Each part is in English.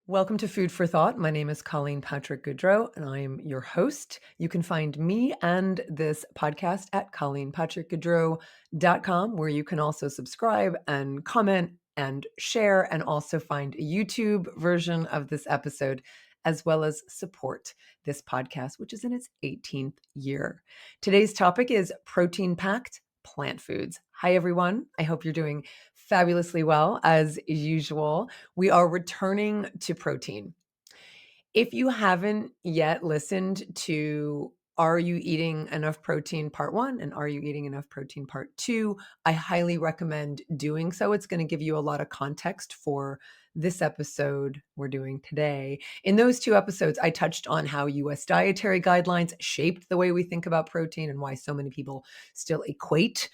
Welcome to Food for Thought. My name is Colleen Patrick-Goudreau, and I'm your host. You can find me and this podcast at ColleenPatrick-Goudreau.com, where you can also subscribe and comment and share, and also find a YouTube version of this episode, as well as support this podcast, which is in its 18th year. Today's topic is protein-packed plant foods. Hi, everyone. I hope you're doing fabulously well, as usual. We are returning to protein. If you haven't yet listened to Are You Eating Enough Protein Part 1 and Are You Eating Enough Protein Part 2, I highly recommend doing so. It's going to give you a lot of context for this episode we're doing today. In those two episodes, I touched on how US dietary guidelines shaped the way we think about protein and why so many people still equate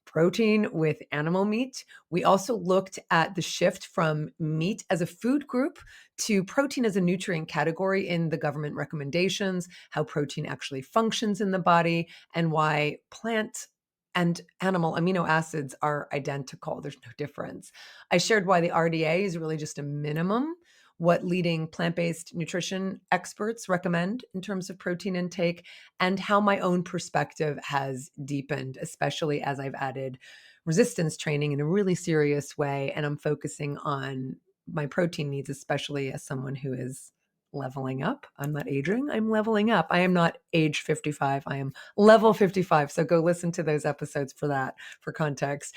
protein with animal meat. We also looked at the shift from meat as a food group to protein as a nutrient category in the government recommendations, how protein actually functions in the body, and why plant and animal amino acids are identical. There's no difference. I shared why the RDA is really just a minimum, what leading plant-based nutrition experts recommend in terms of protein intake, and how my own perspective has deepened, especially as I've added resistance training in a really serious way. And I'm focusing on my protein needs, especially as someone who is leveling up. I'm not aging, I'm leveling up. I am not age 55, I am level 55. So go listen to those episodes for that, for context.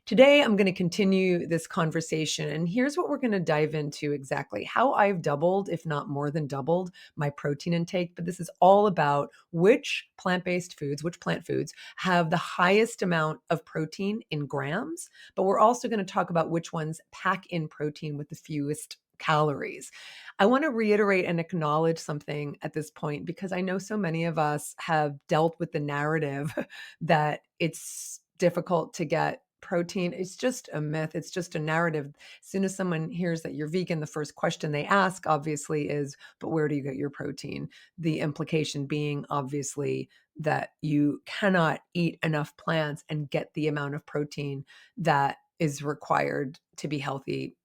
Today, I'm going to continue this conversation, and here's what we're going to dive into exactly: how I've doubled, if not more than doubled, my protein intake. But this is all about which plant-based foods, which plant foods have the highest amount of protein in grams. But we're also going to talk about which ones pack in protein with the fewest calories. I want to reiterate and acknowledge something at this point, because I know so many of us have dealt with the narrative that it's difficult to get protein. It's just a myth. It's just a narrative. As soon as someone hears that you're vegan, the first question they ask obviously is, but where do you get your protein? The implication being obviously that you cannot eat enough plants and get the amount of protein that is required to be healthy,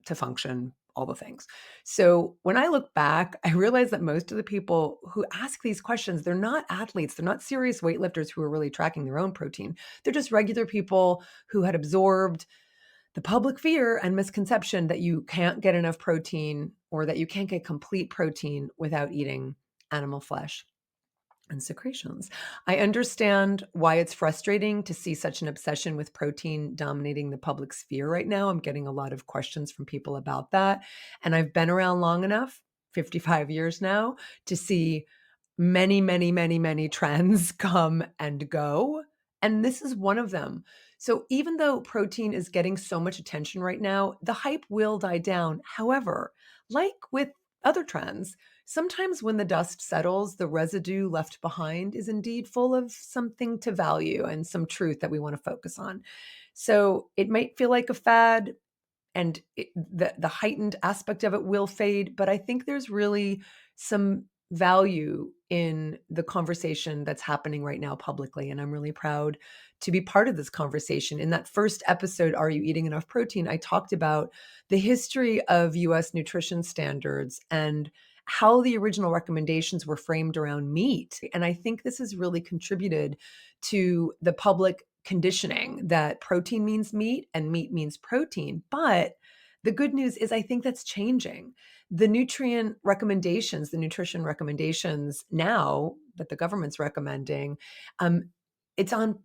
to function, all the things. So when I look back, I realize that most of the people who ask these questions, they're not athletes. They're not serious weightlifters who are really tracking their own protein. They're just regular people who had absorbed the public fear and misconception that you can't get enough protein, or that you can't get complete protein without eating animal flesh and secretions. I understand why it's frustrating to see such an obsession with protein dominating the public sphere right now. I'm getting a lot of questions from people about that. And I've been around long enough, 55 years now, to see many, many, many, many trends come and go. And this is one of them. So even though protein is getting so much attention right now, the hype will die down. However, like with other trends, sometimes when the dust settles, the residue left behind is indeed full of something to value and some truth that we want to focus on. So it might feel like a fad, and the heightened aspect of it will fade, but I think there's really some value in the conversation that's happening right now publicly, and I'm really proud to be part of this conversation. In that first episode, Are You Eating Enough Protein?, I talked about the history of US nutrition standards and how the original recommendations were framed around meat. And I think this has really contributed to the public conditioning that protein means meat and meat means protein. But the good news is I think that's changing. The nutrient recommendations, the nutrition recommendations now that the government's recommending, it's on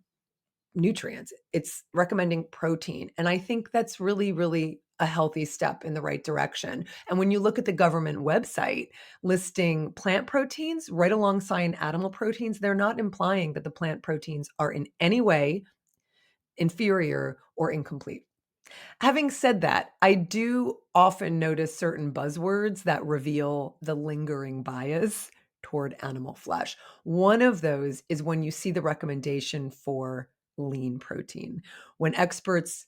nutrients. It's recommending protein. And I think that's really, really a healthy step in the right direction. And when you look at the government website listing plant proteins right alongside animal proteins, they're not implying that the plant proteins are in any way inferior or incomplete. Having said that, I do often notice certain buzzwords that reveal the lingering bias toward animal flesh. One of those is when you see the recommendation for lean protein. When experts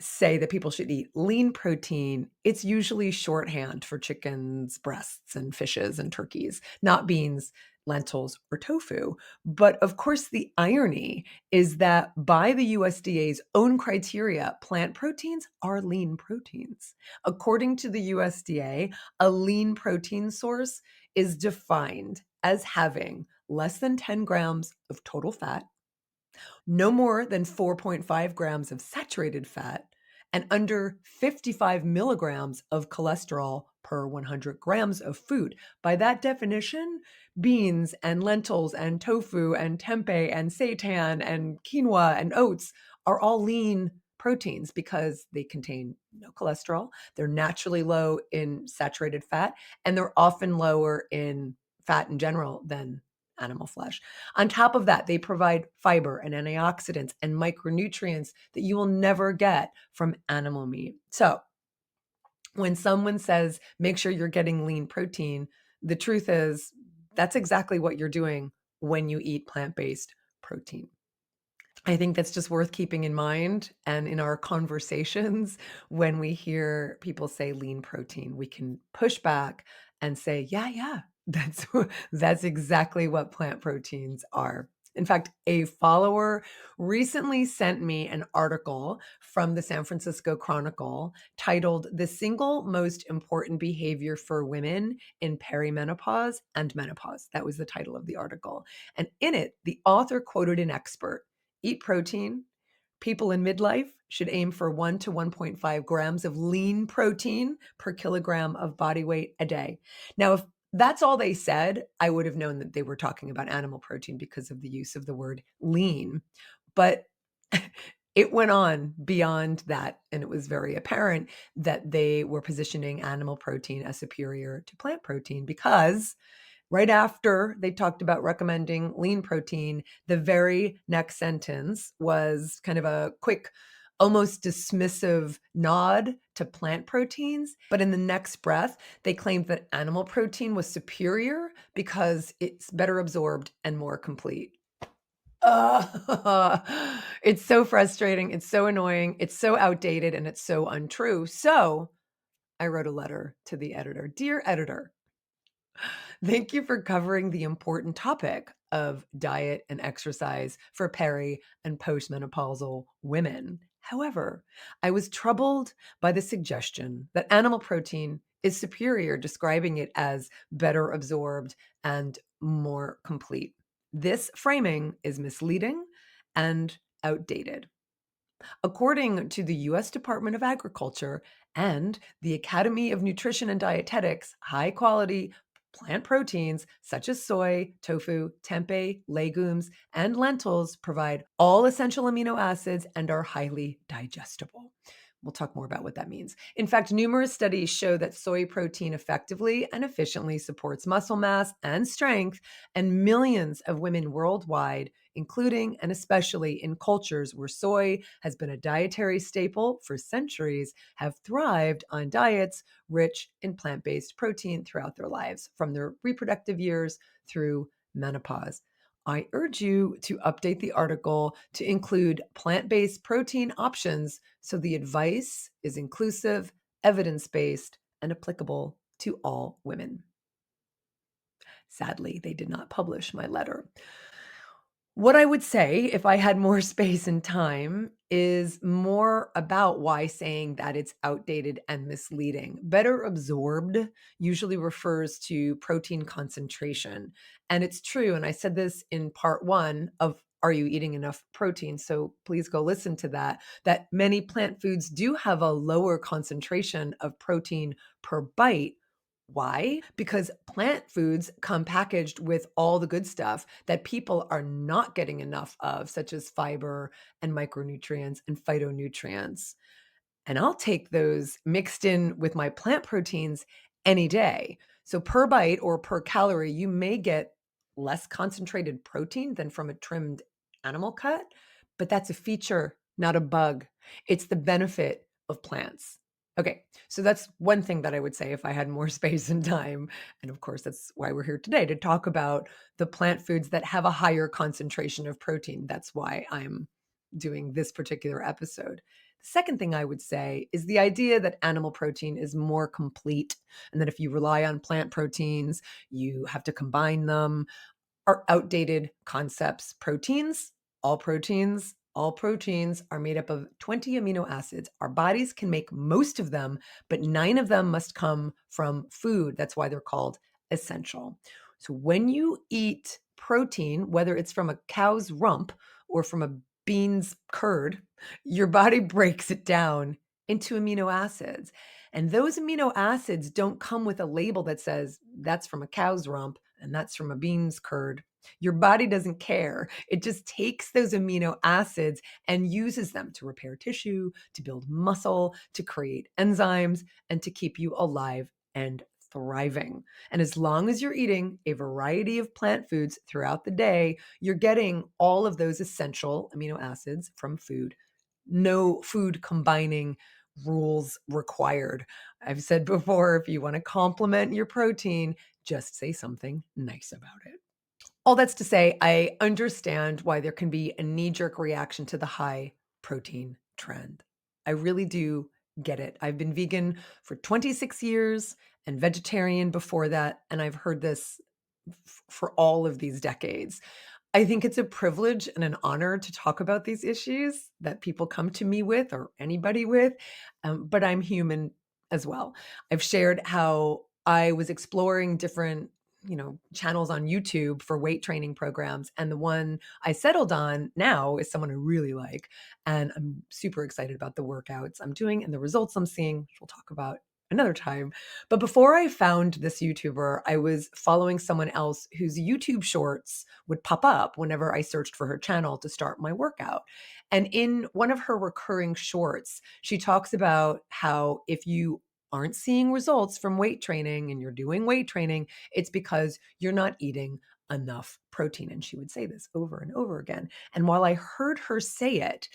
say that people should eat lean protein, it's usually shorthand for chickens, breasts, and fishes and turkeys, not beans lentils, or tofu. But of course, the irony is that by the USDA's own criteria, plant proteins are lean proteins. According to the USDA, a lean protein source is defined as having less than 10 grams of total fat, no more than 4.5 grams of saturated fat, and under 55 milligrams of cholesterol per 100 grams of food. By that definition, beans and lentils and tofu and tempeh and seitan and quinoa and oats are all lean proteins because they contain no cholesterol. They're naturally low in saturated fat, and they're often lower in fat in general than animal flesh. On top of that, they provide fiber and antioxidants and micronutrients that you will never get from animal meat. So when someone says, make sure you're getting lean protein, the truth is that's exactly what you're doing when you eat plant-based protein. I think that's just worth keeping in mind. And in our conversations, when we hear people say lean protein, we can push back and say, yeah, that's exactly what plant proteins are. In fact, a follower recently sent me an article from the San Francisco Chronicle titled "The Single Most Important Behavior for Women in Perimenopause and Menopause." That was the title of the article. And in it, the author quoted an expert: eat protein. People in midlife should aim for 1 to 1.5 grams of lean protein per kilogram of body weight a day. Now, if that's all they said, I would have known that they were talking about animal protein because of the use of the word lean. But it went on beyond that, and it was very apparent that they were positioning animal protein as superior to plant protein because right after they talked about recommending lean protein, the very next sentence was kind of a quick, almost dismissive nod to plant proteins. But in the next breath, they claimed that animal protein was superior because it's better absorbed and more complete. It's so frustrating. It's so annoying. It's so outdated, and it's so untrue. So I wrote a letter to the editor. Dear editor, thank you for covering the important topic of diet and exercise for peri and postmenopausal women. However, I was troubled by the suggestion that animal protein is superior, describing it as better absorbed and more complete. This framing is misleading and outdated. According to the U.S. Department of Agriculture and the Academy of Nutrition and Dietetics, high quality plant proteins such as soy, tofu, tempeh, legumes, and lentils provide all essential amino acids and are highly digestible. We'll talk more about what that means. In fact, numerous studies show that soy protein effectively and efficiently supports muscle mass and strength, and millions of women worldwide, including and especially in cultures where soy has been a dietary staple for centuries, have thrived on diets rich in plant-based protein throughout their lives, from their reproductive years through menopause. I urge you to update the article to include plant-based protein options so the advice is inclusive, evidence-based, and applicable to all women. Sadly, they did not publish my letter. What I would say, if I had more space and time, is more about why saying that it's outdated and misleading. Better absorbed usually refers to protein concentration. And it's true. And I said this in part 1 of Are You Eating Enough Protein? So please go listen to that many plant foods do have a lower concentration of protein per bite. Why? Because plant foods come packaged with all the good stuff that people are not getting enough of, such as fiber and micronutrients and phytonutrients. And I'll take those mixed in with my plant proteins any day. So per bite or per calorie, you may get less concentrated protein than from a trimmed animal cut, but that's a feature, not a bug. It's the benefit of plants. Okay, so that's one thing that I would say if I had more space and time. And of course, that's why we're here today, to talk about the plant foods that have a higher concentration of protein. That's why I'm doing this particular episode. The second thing I would say is the idea that animal protein is more complete and that if you rely on plant proteins, you have to combine them. are outdated concepts. All proteins are made up of 20 amino acids. Our bodies can make most of them, but 9 of them must come from food. That's why they're called essential. So when you eat protein, whether it's from a cow's rump or from a bean's curd, your body breaks it down into amino acids. And those amino acids don't come with a label that says that's from a cow's rump and that's from a bean's curd. Your body doesn't care. It just takes those amino acids and uses them to repair tissue, to build muscle, to create enzymes, and to keep you alive and thriving. And as long as you're eating a variety of plant foods throughout the day, you're getting all of those essential amino acids from food. No food combining rules required. I've said before, if you want to complement your protein, just say something nice about it. All that's to say, I understand why there can be a knee-jerk reaction to the high protein trend. I really do get it. I've been vegan for 26 years and vegetarian before that, and I've heard this for all of these decades. I think it's a privilege and an honor to talk about these issues that people come to me with or anybody with, but I'm human as well. I've shared how I was exploring different channels on YouTube for weight training programs. And the one I settled on now is someone I really like. And I'm super excited about the workouts I'm doing and the results I'm seeing, which we'll talk about another time. But before I found this YouTuber, I was following someone else whose YouTube shorts would pop up whenever I searched for her channel to start my workout. And in one of her recurring shorts, she talks about how if you aren't seeing results from weight training and you're doing weight training, it's because you're not eating enough protein. And she would say this over and over again. And while I heard her say it,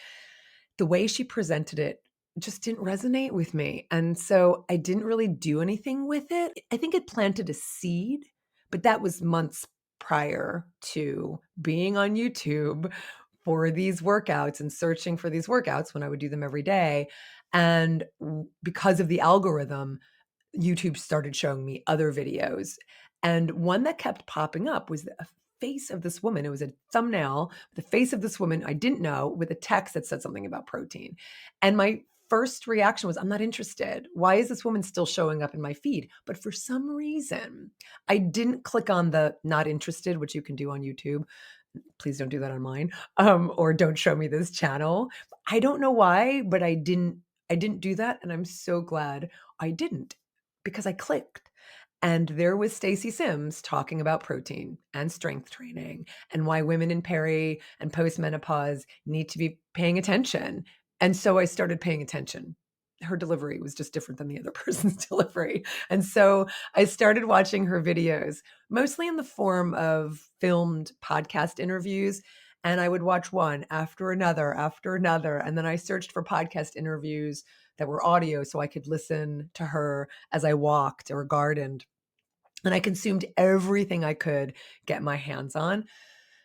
the way she presented it just didn't resonate with me. And so I didn't really do anything with it. I think it planted a seed, but that was months prior to being on YouTube for these workouts and searching for these workouts when I would do them every day. And because of the algorithm, YouTube started showing me other videos. And one that kept popping up was a face of this woman. It was a thumbnail, the face of this woman I didn't know with a text that said something about protein. And my first reaction was, I'm not interested. Why is this woman still showing up in my feed? But for some reason, I didn't click on the not interested, which you can do on YouTube. Please don't do that on mine. Or don't show me this channel. I don't know why, but I didn't do that. And I'm so glad I didn't, because I clicked. And there was Stacy Sims talking about protein and strength training and why women in peri and postmenopause need to be paying attention. And so I started paying attention. Her delivery was just different than the other person's delivery. And so I started watching her videos, mostly in the form of filmed podcast interviews. And I would watch one after another, after another. And then I searched for podcast interviews that were audio so I could listen to her as I walked or gardened. And I consumed everything I could get my hands on,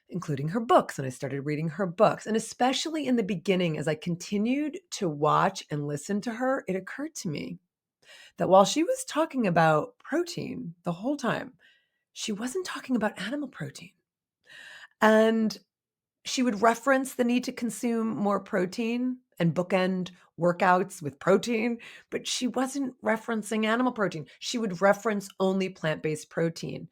including her books. And I started reading her books. And especially in the beginning, as I continued to watch and listen to her, it occurred to me that while she was talking about protein the whole time, she wasn't talking about animal protein. And she would reference the need to consume more protein and bookend workouts with protein, but she wasn't referencing animal protein. She would reference only plant-based protein.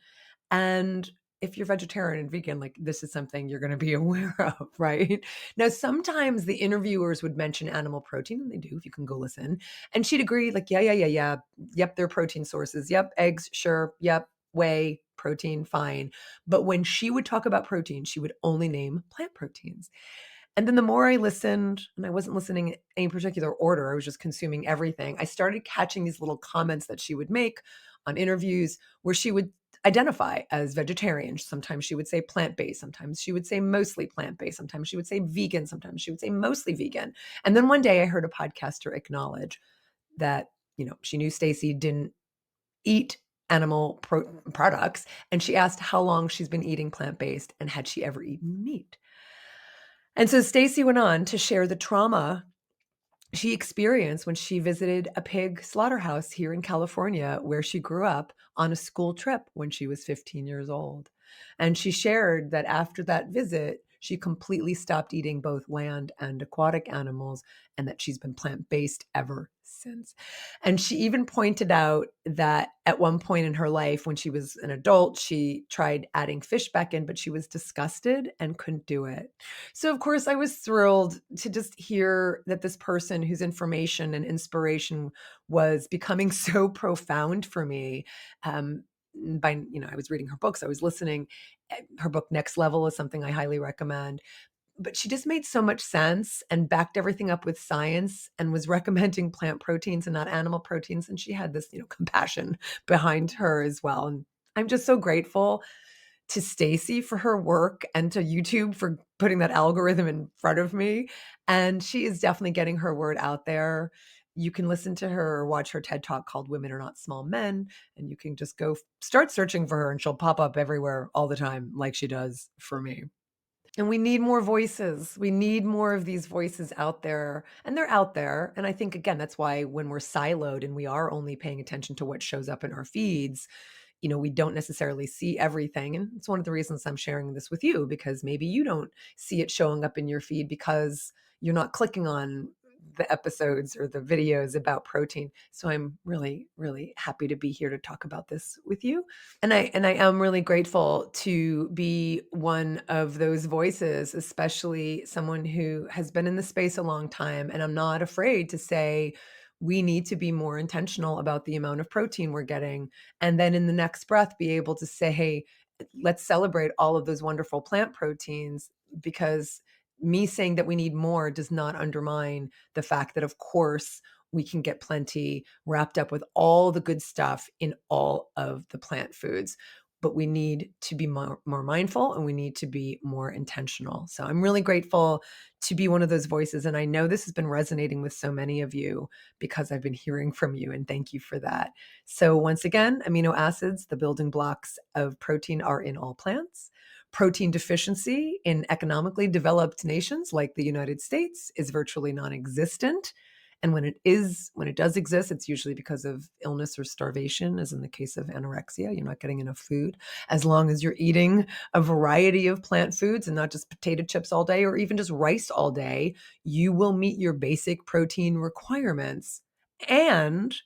And if you're vegetarian and vegan, like this is something you're going to be aware of, right? Now, sometimes the interviewers would mention animal protein, and they do, if you can go listen. And she'd agree, like, yeah. Yep, they're protein sources. Yep, eggs, sure. Yep, whey, protein, fine. But when she would talk about protein, she would only name plant proteins. And then the more I listened, and I wasn't listening in any particular order, I was just consuming everything, I started catching these little comments that she would make on interviews where she would identify as vegetarian. Sometimes she would say plant-based. Sometimes she would say mostly plant-based. Sometimes she would say vegan. Sometimes she would say mostly vegan. And then one day I heard a podcaster acknowledge that, she knew Stacy didn't eat animal products. And she asked how long she's been eating plant-based and had she ever eaten meat. And so Stacy went on to share the trauma she experienced when she visited a pig slaughterhouse here in California, where she grew up, on a school trip when she was 15 years old. And she shared that after that visit, she completely stopped eating both land and aquatic animals, and that she's been plant-based ever since. And she even pointed out that at one point in her life, when she was an adult, she tried adding fish back in, but she was disgusted and couldn't do it. So, of course, I was thrilled to just hear that this person whose information and inspiration was becoming so profound for me. Um, I was reading her books, I was listening. Her book Next Level is something I highly recommend. But she just made so much sense and backed everything up with science and was recommending plant proteins and not animal proteins. And she had this, compassion behind her as well. And I'm just so grateful to Stacy for her work and to YouTube for putting that algorithm in front of me. And she is definitely getting her word out there. You can listen to her or watch her TED Talk called Women Are Not Small Men. And you can just go start searching for her and she'll pop up everywhere all the time, like she does for me. And we need more voices. We need more of these voices out there, and they're out there. And I think, again, that's why when we're siloed and we are only paying attention to what shows up in our feeds, we don't necessarily see everything. And it's one of the reasons I'm sharing this with you, because maybe you don't see it showing up in your feed because you're not clicking on the episodes or the videos about protein. So I'm really, really happy to be here to talk about this with you. And I am really grateful to be one of those voices, especially someone who has been in the space a long time. And I'm not afraid to say, we need to be more intentional about the amount of protein we're getting. And then in the next breath, be able to say, hey, let's celebrate all of those wonderful plant proteins, because me saying that we need more does not undermine the fact that, of course, we can get plenty wrapped up with all the good stuff in all of the plant foods. But we need to be more mindful, and we need to be more intentional. So I'm really grateful to be one of those voices. And I know this has been resonating with so many of you because I've been hearing from you, and thank you for that. So once again, amino acids, the building blocks of protein, are in all plants. Protein deficiency in economically developed nations like the United States is virtually non-existent. And when it does exist, it's usually because of illness or starvation, as in the case of anorexia. You're not getting enough food. As long as you're eating a variety of plant foods and not just potato chips all day or even just rice all day, you will meet your basic protein requirements. And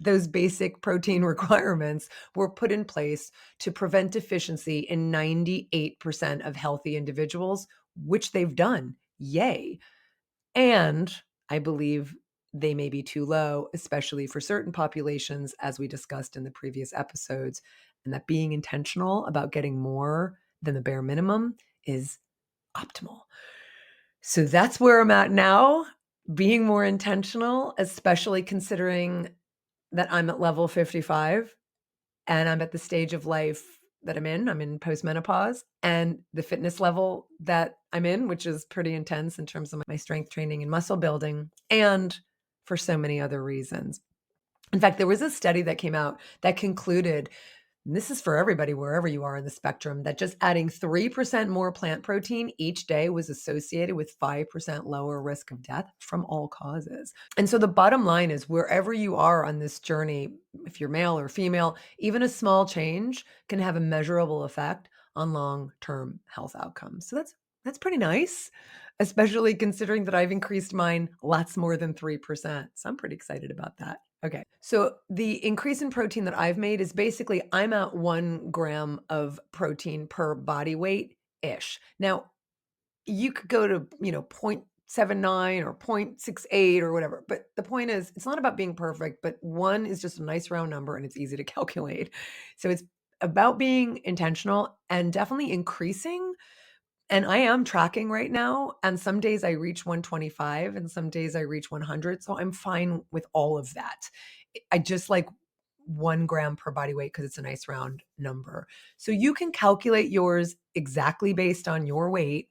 those basic protein requirements were put in place to prevent deficiency in 98% of healthy individuals, which they've done. Yay. And I believe they may be too low, especially for certain populations, as we discussed in the previous episodes, and that being intentional about getting more than the bare minimum is optimal. So that's where I'm at now, being more intentional, especially considering that I'm at level 55 and I'm at the stage of life that I'm in postmenopause, and the fitness level that I'm in, which is pretty intense in terms of my strength training and muscle building, and for so many other reasons. In fact, there was a study that came out that concluded, and this is for everybody, wherever you are in the spectrum, that just adding 3% more plant protein each day was associated with 5% lower risk of death from all causes. And so the bottom line is, wherever you are on this journey, if you're male or female, even a small change can have a measurable effect on long-term health outcomes. So that's pretty nice, especially considering that I've increased mine lots more than 3%. So I'm pretty excited about that. Okay. So the increase in protein that I've made is basically, I'm at 1 gram of protein per body weight ish. Now, you could go to, 0.79 or 0.68 or whatever. But the point is, it's not about being perfect, but 1 is just a nice round number and it's easy to calculate. So it's about being intentional and definitely increasing. And I am tracking right now, and some days I reach 125 and some days I reach 100. So I'm fine with all of that. I just like 1 gram per body weight because it's a nice round number. So you can calculate yours exactly based on your weight.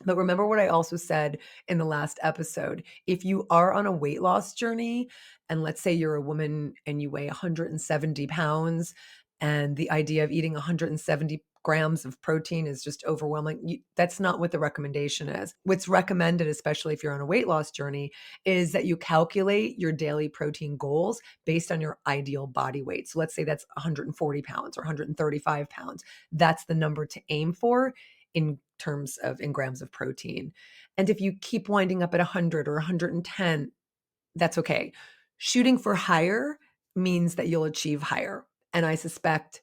But remember what I also said in the last episode. If you are on a weight loss journey, and let's say you're a woman and you weigh 170 pounds, and the idea of eating 170 grams of protein is just overwhelming. That's not what the recommendation is. What's recommended, especially if you're on a weight loss journey, is that you calculate your daily protein goals based on your ideal body weight. So let's say that's 140 pounds or 135 pounds. That's the number to aim for in terms of in grams of protein. And if you keep winding up at 100 or 110, that's okay. Shooting for higher means that you'll achieve higher. And I suspect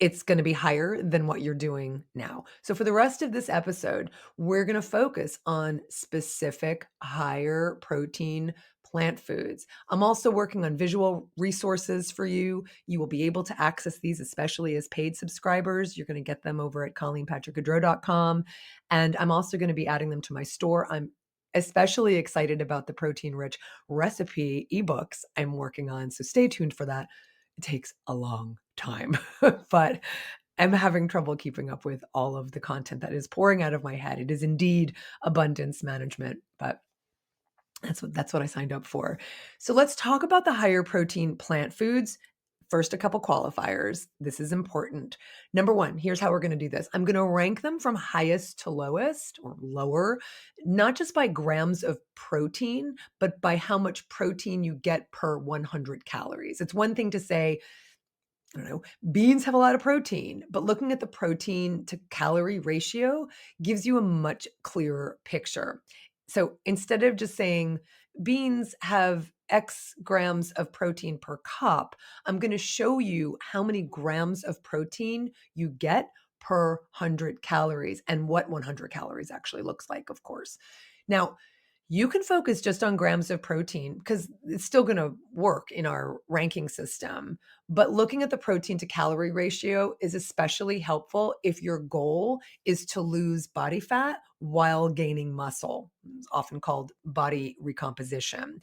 it's going to be higher than what you're doing now. So for the rest of this episode, we're going to focus on specific higher protein plant foods. I'm also working on visual resources for you. You will be able to access these, especially as paid subscribers. You're going to get them over at ColleenPatrick-Goudreau.com. And I'm also going to be adding them to my store. I'm especially excited about the protein-rich recipe ebooks I'm working on. So stay tuned for that. It takes a long time, but I'm having trouble keeping up with all of the content that is pouring out of my head. It is indeed abundance management, but that's what I signed up for. So let's talk about the higher protein plant foods. First, a couple qualifiers. This is important. Number one, here's how we're going to do this. I'm going to rank them from highest to lowest or lower, not just by grams of protein, but by how much protein you get per 100 calories. It's one thing to say, I don't know, beans have a lot of protein, but looking at the protein to calorie ratio gives you a much clearer picture. So instead of just saying beans have X grams of protein per cup, I'm going to show you how many grams of protein you get per 100 calories and what 100 calories actually looks like, of course. Now, you can focus just on grams of protein because it's still going to work in our ranking system. But looking at the protein to calorie ratio is especially helpful if your goal is to lose body fat while gaining muscle. It's often called body recomposition.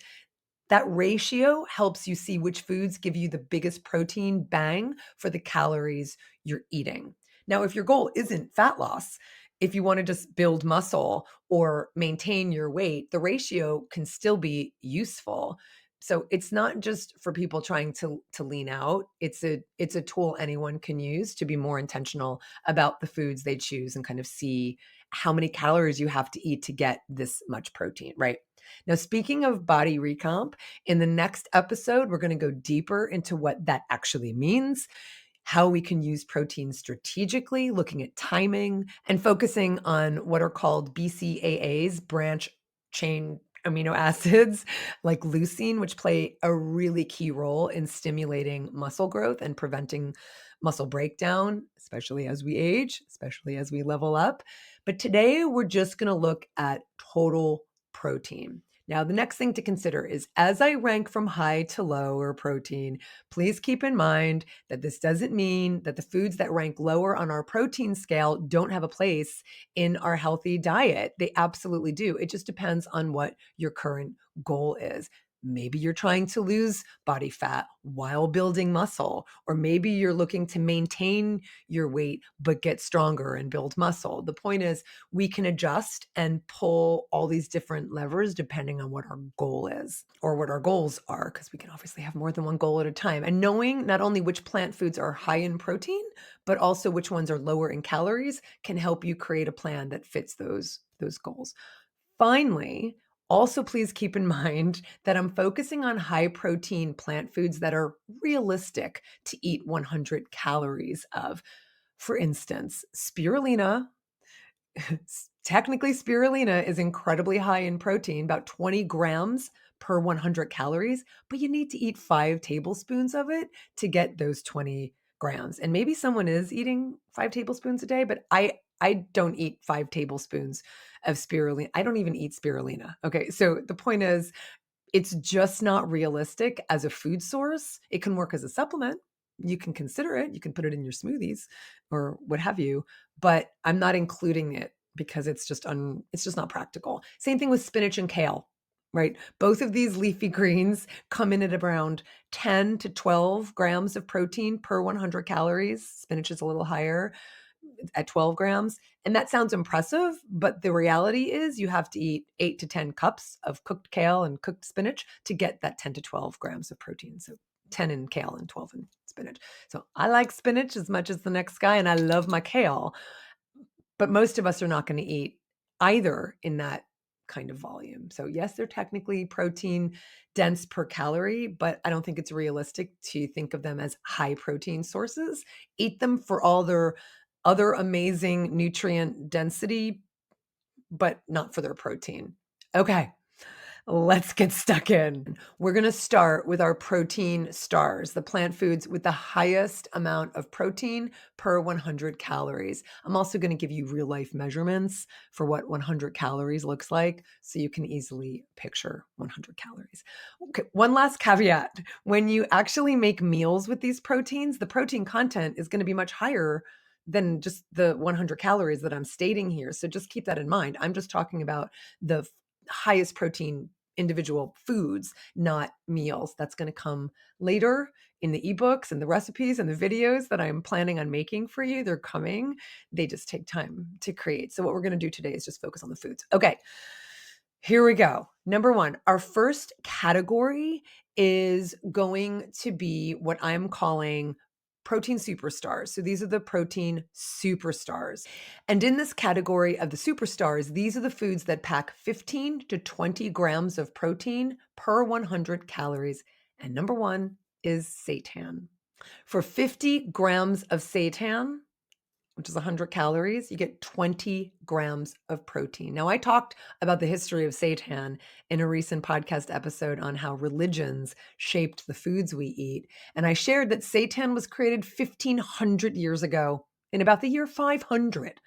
That ratio helps you see which foods give you the biggest protein bang for the calories you're eating. Now, if your goal isn't fat loss, if you want to just build muscle or maintain your weight, the ratio can still be useful. So it's not just for people trying to lean out. It's a tool anyone can use to be more intentional about the foods they choose and kind of see how many calories you have to eat to get this much protein, right? Now, speaking of body recomp, in the next episode, we're going to go deeper into what that actually means, how we can use protein strategically, looking at timing and focusing on what are called BCAAs, branch chain amino acids, like leucine, which play a really key role in stimulating muscle growth and preventing muscle breakdown, especially as we age, especially as we level up. But today, we're just going to look at total protein. Now, the next thing to consider is as I rank from high to lower protein, please keep in mind that this doesn't mean that the foods that rank lower on our protein scale don't have a place in our healthy diet. They absolutely do. It just depends on what your current goal is. Maybe you're trying to lose body fat while building muscle, or maybe you're looking to maintain your weight but get stronger and build muscle. The point is, we can adjust and pull all these different levers depending on what our goal is or what our goals are, because we can obviously have more than one goal at a time. And knowing not only which plant foods are high in protein, but also which ones are lower in calories can help you create a plan that fits those goals. Finally, also please keep in mind that I'm focusing on high protein plant foods that are realistic to eat 100 calories of. For instance, spirulina. Technically, spirulina is incredibly high in protein, about 20 grams per 100 calories, but you need to eat 5 tablespoons of it to get those 20 grams. And maybe someone is eating 5 tablespoons a day, but I don't eat 5 tablespoons of spirulina. I don't even eat spirulina. Okay, so the point is, it's just not realistic as a food source. It can work as a supplement. You can consider it. You can put it in your smoothies or what have you, but I'm not including it because it's just not practical. Same thing with spinach and kale, right? Both of these leafy greens come in at around 10 to 12 grams of protein per 100 calories. Spinach is a little higher at 12 grams. And that sounds impressive, but the reality is you have to eat 8 to 10 cups of cooked kale and cooked spinach to get that 10 to 12 grams of protein. So 10 in kale and 12 in spinach. So I like spinach as much as the next guy, and I love my kale. But most of us are not going to eat either in that kind of volume. So yes, they're technically protein dense per calorie, but I don't think it's realistic to think of them as high protein sources. Eat them for all their other amazing nutrient density, but not for their protein. Okay, let's get stuck in. We're going to start with our protein stars, the plant foods with the highest amount of protein per 100 calories. I'm also going to give you real life measurements for what 100 calories looks like so you can easily picture 100 calories. Okay, one last caveat. When you actually make meals with these proteins, the protein content is going to be much higher than just the 100 calories that I'm stating here. So just keep that in mind. I'm just talking about the highest protein individual foods, not meals. That's going to come later in the ebooks and the recipes and the videos that I'm planning on making for you. They're coming. They just take time to create. So what we're going to do today is just focus on the foods. Okay, here we go. Number one, our first category is going to be what I'm calling protein superstars. So these are the protein superstars. And in this category of the superstars, these are the foods that pack 15 to 20 grams of protein per 100 calories. And number one is seitan. For 50 grams of seitan, which is 100 calories, you get 20 grams of protein. Now, I talked about the history of seitan in a recent podcast episode on how religions shaped the foods we eat. And I shared that seitan was created 1,500 years ago in about the year 500,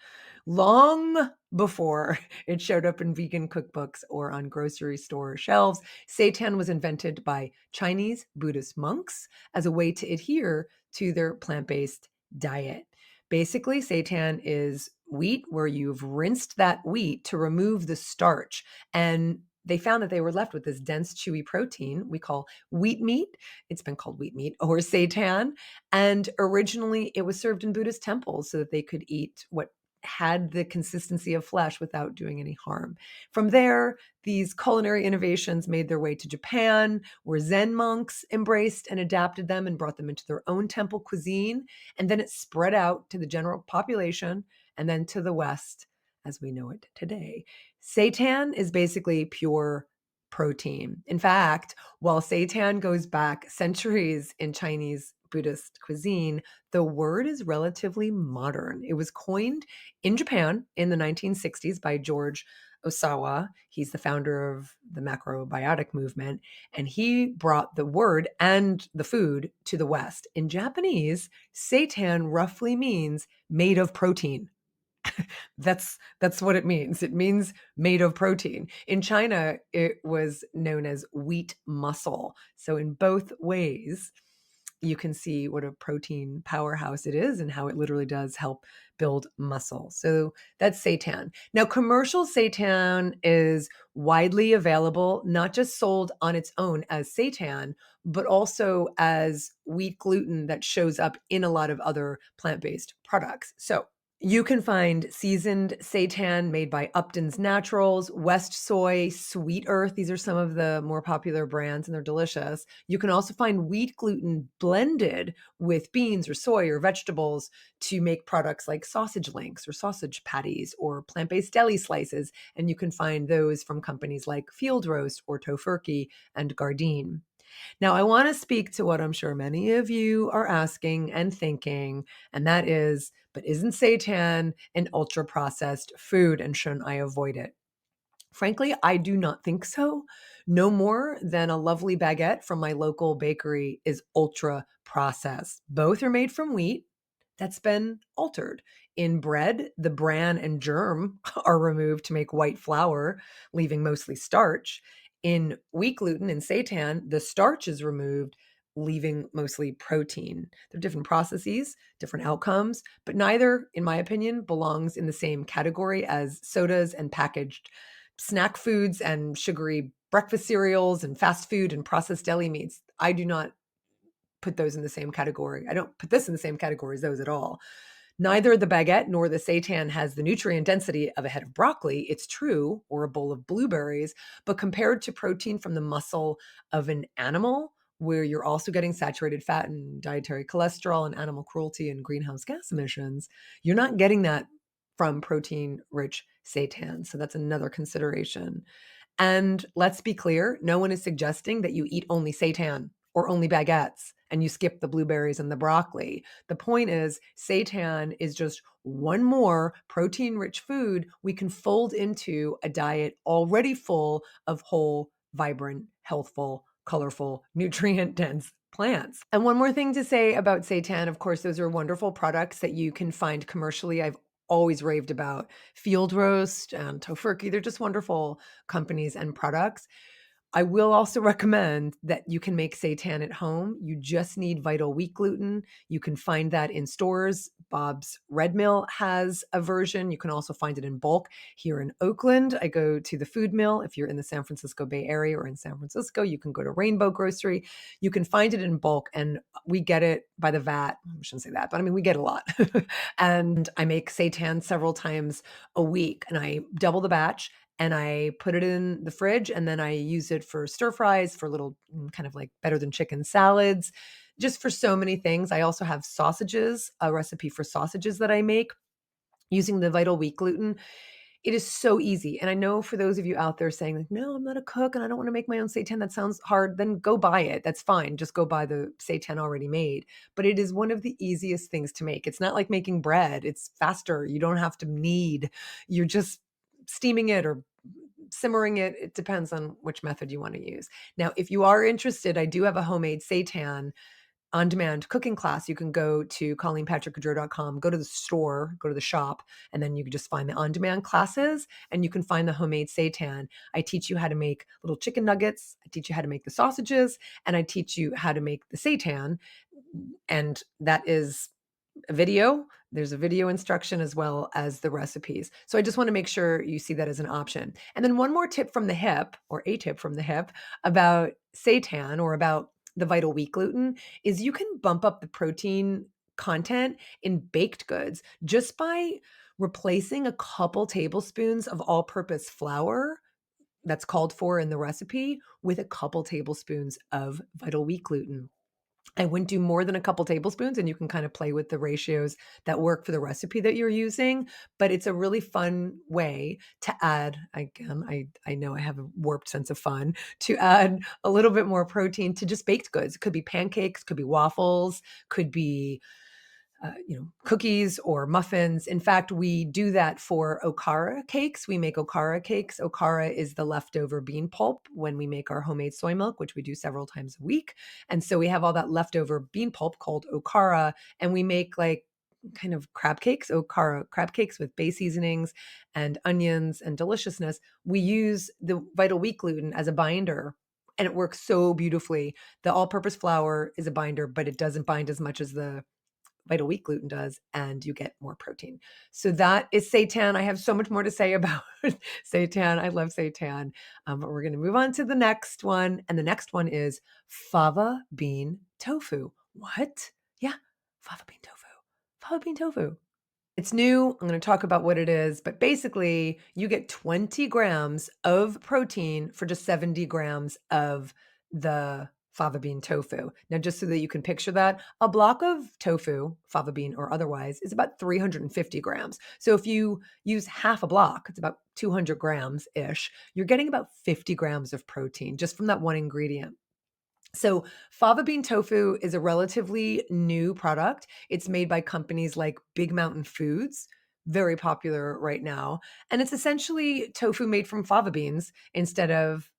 long before it showed up in vegan cookbooks or on grocery store shelves. Seitan was invented by Chinese Buddhist monks as a way to adhere to their plant-based diet. Basically, seitan is wheat where you've rinsed that wheat to remove the starch. And they found that they were left with this dense, chewy protein we call wheat meat. It's been called wheat meat or seitan. And originally it was served in Buddhist temples so that they could eat what had the consistency of flesh without doing any harm. From there, these culinary innovations made their way to Japan, where Zen monks embraced and adapted them and brought them into their own temple cuisine. And then it spread out to the general population and then to the West as we know it today. Seitan is basically pure protein. In fact, while seitan goes back centuries in Chinese Buddhist cuisine, the word is relatively modern. It was coined in Japan in the 1960s by George Osawa. He's the founder of the macrobiotic movement, and he brought the word and the food to the West. In Japanese, seitan roughly means made of protein. That's what it means. It means made of protein. In China, it was known as wheat muscle. So in both ways, you can see what a protein powerhouse it is and how it literally does help build muscle. So that's seitan. Now, commercial seitan is widely available, not just sold on its own as seitan, but also as wheat gluten that shows up in a lot of other plant-based products. So you can find seasoned seitan made by Upton's Naturals, West Soy, Sweet Earth. These are some of the more popular brands, and they're delicious. You can also find wheat gluten blended with beans or soy or vegetables to make products like sausage links or sausage patties or plant-based deli slices. And you can find those from companies like Field Roast or Tofurky and Gardein. Now, I want to speak to what I'm sure many of you are asking and thinking, and that is, but isn't seitan an ultra processed food and shouldn't I avoid it? Frankly, I do not think so. No more than a lovely baguette from my local bakery is ultra processed. Both are made from wheat that's been altered. In bread, the bran and germ are removed to make white flour, leaving mostly starch. In wheat gluten and seitan, the starch is removed, leaving mostly protein. They're different processes, different outcomes, but neither, in my opinion, belongs in the same category as sodas and packaged snack foods and sugary breakfast cereals and fast food and processed deli meats. I do not put those in the same category. I don't put this in the same category as those at all. Neither the baguette nor the seitan has the nutrient density of a head of broccoli, it's true, or a bowl of blueberries, but compared to protein from the muscle of an animal where you're also getting saturated fat and dietary cholesterol and animal cruelty and greenhouse gas emissions, you're not getting that from protein-rich seitan. So that's another consideration. And let's be clear, no one is suggesting that you eat only seitan or only baguettes and you skip the blueberries and the broccoli. The point is, seitan is just one more protein-rich food we can fold into a diet already full of whole, vibrant, healthful, colorful, nutrient-dense plants. And one more thing to say about seitan, of course, those are wonderful products that you can find commercially. I've always raved about Field Roast and Tofurkey. They're just wonderful companies and products. I will also recommend that you can make seitan at home. You just need vital wheat gluten. You can find that in stores. Bob's Red Mill has a version. You can also find it in bulk here in Oakland. I go to the Food Mill. If you're in the San Francisco Bay Area or in San Francisco, you can go to Rainbow Grocery. You can find it in bulk, and we get it by the vat. I shouldn't say that, but I mean, we get a lot. And I make seitan several times a week, and I double the batch and I put it in the fridge, and then I use it for stir fries, for little kind of like better than chicken salads, just for so many things. I also have sausages, a recipe for sausages that I make using the vital wheat gluten. It is so easy. And I know for those of you out there saying, like, no, I'm not a cook and I don't want to make my own seitan, that sounds hard, then go buy it. That's fine. Just go buy the seitan already made. But it is one of the easiest things to make. It's not like making bread. It's faster. You don't have to knead. You're just steaming it or simmering it. It depends on which method you want to use. Now, if you are interested, I do have a homemade seitan on-demand cooking class. You can go to ColleenPatrick-Goudreau.com, go to the store, go to the shop, and then you can just find the on-demand classes, and you can find the homemade seitan. I teach you how to make little chicken nuggets. I teach you how to make the sausages, and I teach you how to make the seitan. And that is a video. There's a video instruction as well as the recipes. So I just want to make sure you see that as an option. And then one more tip from the hip, or a tip from the hip, about seitan or about the vital wheat gluten is you can bump up the protein content in baked goods just by replacing a couple tablespoons of all-purpose flour that's called for in the recipe with a couple tablespoons of vital wheat gluten. I wouldn't do more than a couple tablespoons, and you can kind of play with the ratios that work for the recipe that you're using. But it's a really fun way to add, again, I know I have a warped sense of fun, to add a little bit more protein to just baked goods. It could be pancakes, could be waffles, could be cookies or muffins. In fact, we do that for okara cakes. We make okara cakes. Okara is the leftover bean pulp when we make our homemade soy milk, which we do several times a week. And so we have all that leftover bean pulp called okara, and we make like kind of crab cakes, okara crab cakes with bay seasonings and onions and deliciousness. We use the vital wheat gluten as a binder, and it works so beautifully. The all-purpose flour is a binder, but it doesn't bind as much as the vital wheat gluten does, and you get more protein. So that is seitan. I have so much more to say about seitan. I love seitan. But we're going to move on to the next one. And the next one is fava bean tofu. What? Yeah, fava bean tofu. Fava bean tofu. It's new. I'm going to talk about what it is, but basically you get 20 grams of protein for just 70 grams of the fava bean tofu. Now, just so that you can picture that, a block of tofu, fava bean or otherwise, is about 350 grams. So if you use half a block, it's about 200 grams-ish, you're getting about 50 grams of protein just from that one ingredient. So fava bean tofu is a relatively new product. It's made by companies like Big Mountain Foods, very popular right now. And it's essentially tofu made from fava beans instead of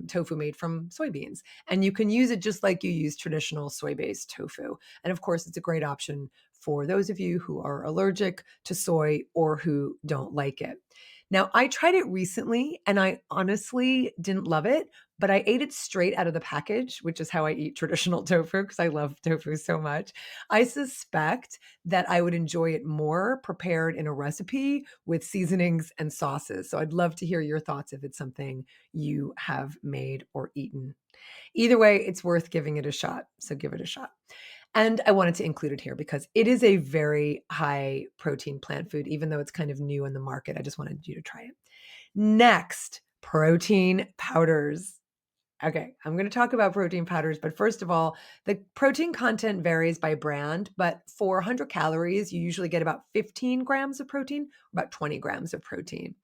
tofu made from soybeans. And you can use it just like you use traditional soy-based tofu. And of course, it's a great option for those of you who are allergic to soy or who don't like it. Now, I tried it recently and I honestly didn't love it, but I ate it straight out of the package, which is how I eat traditional tofu because I love tofu so much. I suspect that I would enjoy it more prepared in a recipe with seasonings and sauces. So I'd love to hear your thoughts if it's something you have made or eaten. Either way, it's worth giving it a shot. So give it a shot. And I wanted to include it here because it is a very high protein plant food, even though it's kind of new in the market. I just wanted you to try it. Next, protein powders. Okay, I'm going to talk about protein powders, but first of all, the protein content varies by brand, but for 100 calories, you usually get about 15 grams of protein, about 20 grams of protein.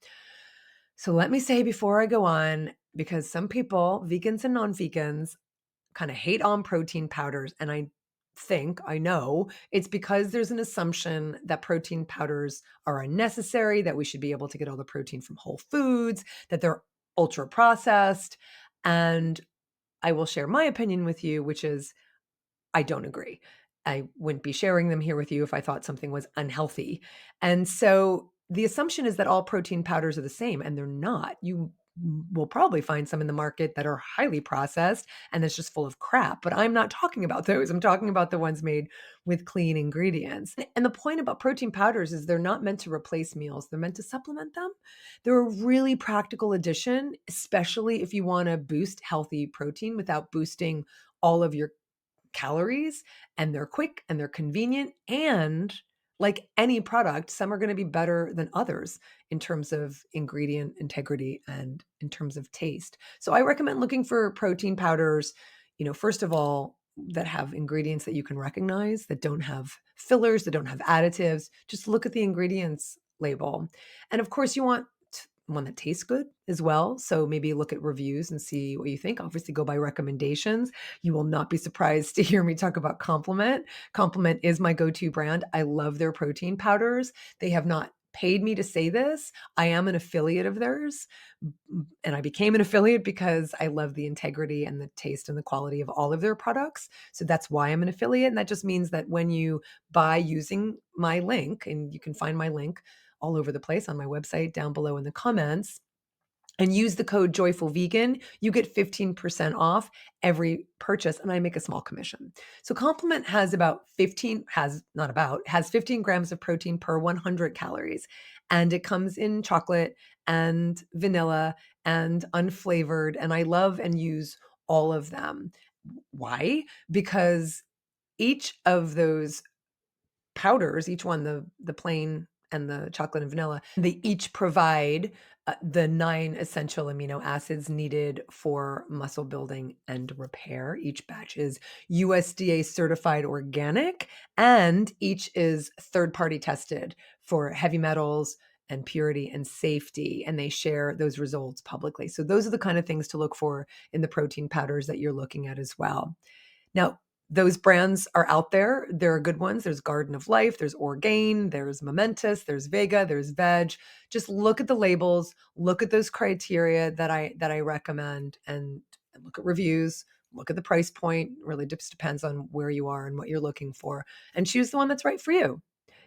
So let me say before I go on, because some people, vegans and non-vegans, kind of hate on protein powders, and I know it's because there's an assumption that protein powders are unnecessary, that we should be able to get all the protein from whole foods, that they're ultra processed. And I will share my opinion with you, which is I don't agree. I wouldn't be sharing them here with you if I thought something was unhealthy. And so the assumption is that all protein powders are the same, and they're not. You will probably find some in the market that are highly processed and that's just full of crap, but I'm not talking about those. I'm talking about the ones made with clean ingredients. And the point about protein powders is they're not meant to replace meals, they're meant to supplement them. They're a really practical addition, especially if you want to boost healthy protein without boosting all of your calories, and they're quick and they're convenient. And like any product, some are going to be better than others in terms of ingredient integrity and in terms of taste. So I recommend looking for protein powders, first of all, that have ingredients that you can recognize, that don't have fillers, that don't have additives. Just look at the ingredients label. And of course, you want one that tastes good as well. So maybe look at reviews and see what you think. Obviously, go by recommendations. You will not be surprised to hear me talk about Compliment. Compliment is my go-to brand. I love their protein powders. They have not paid me to say this. I am an affiliate of theirs. And I became an affiliate because I love the integrity and the taste and the quality of all of their products. So that's why I'm an affiliate. And that just means that when you buy using my link, and you can find my link all over the place on my website down below in the comments, and use the code JOYFULVEGAN, you get 15% off every purchase, and I make a small commission. So Compliment has has 15 grams of protein per 100 calories, and it comes in chocolate and vanilla and unflavored, and I love and use all of them. Why? Because each of those powders, each one, the plain and the chocolate and vanilla, they each provide the 9 essential amino acids needed for muscle building and repair. Each batch is USDA certified organic, and each is third-party tested for heavy metals and purity and safety, and they share those results publicly. So those are the kind of things to look for in the protein powders that you're looking at as well. Now, those brands are out there. There are good ones. There's Garden of Life, there's Orgain, there's Momentous, there's Vega, there's Veg. Just look at the labels, look at those criteria that I recommend, and look at reviews, look at the price point. Really just depends on where you are and what you're looking for, and choose the one that's right for you.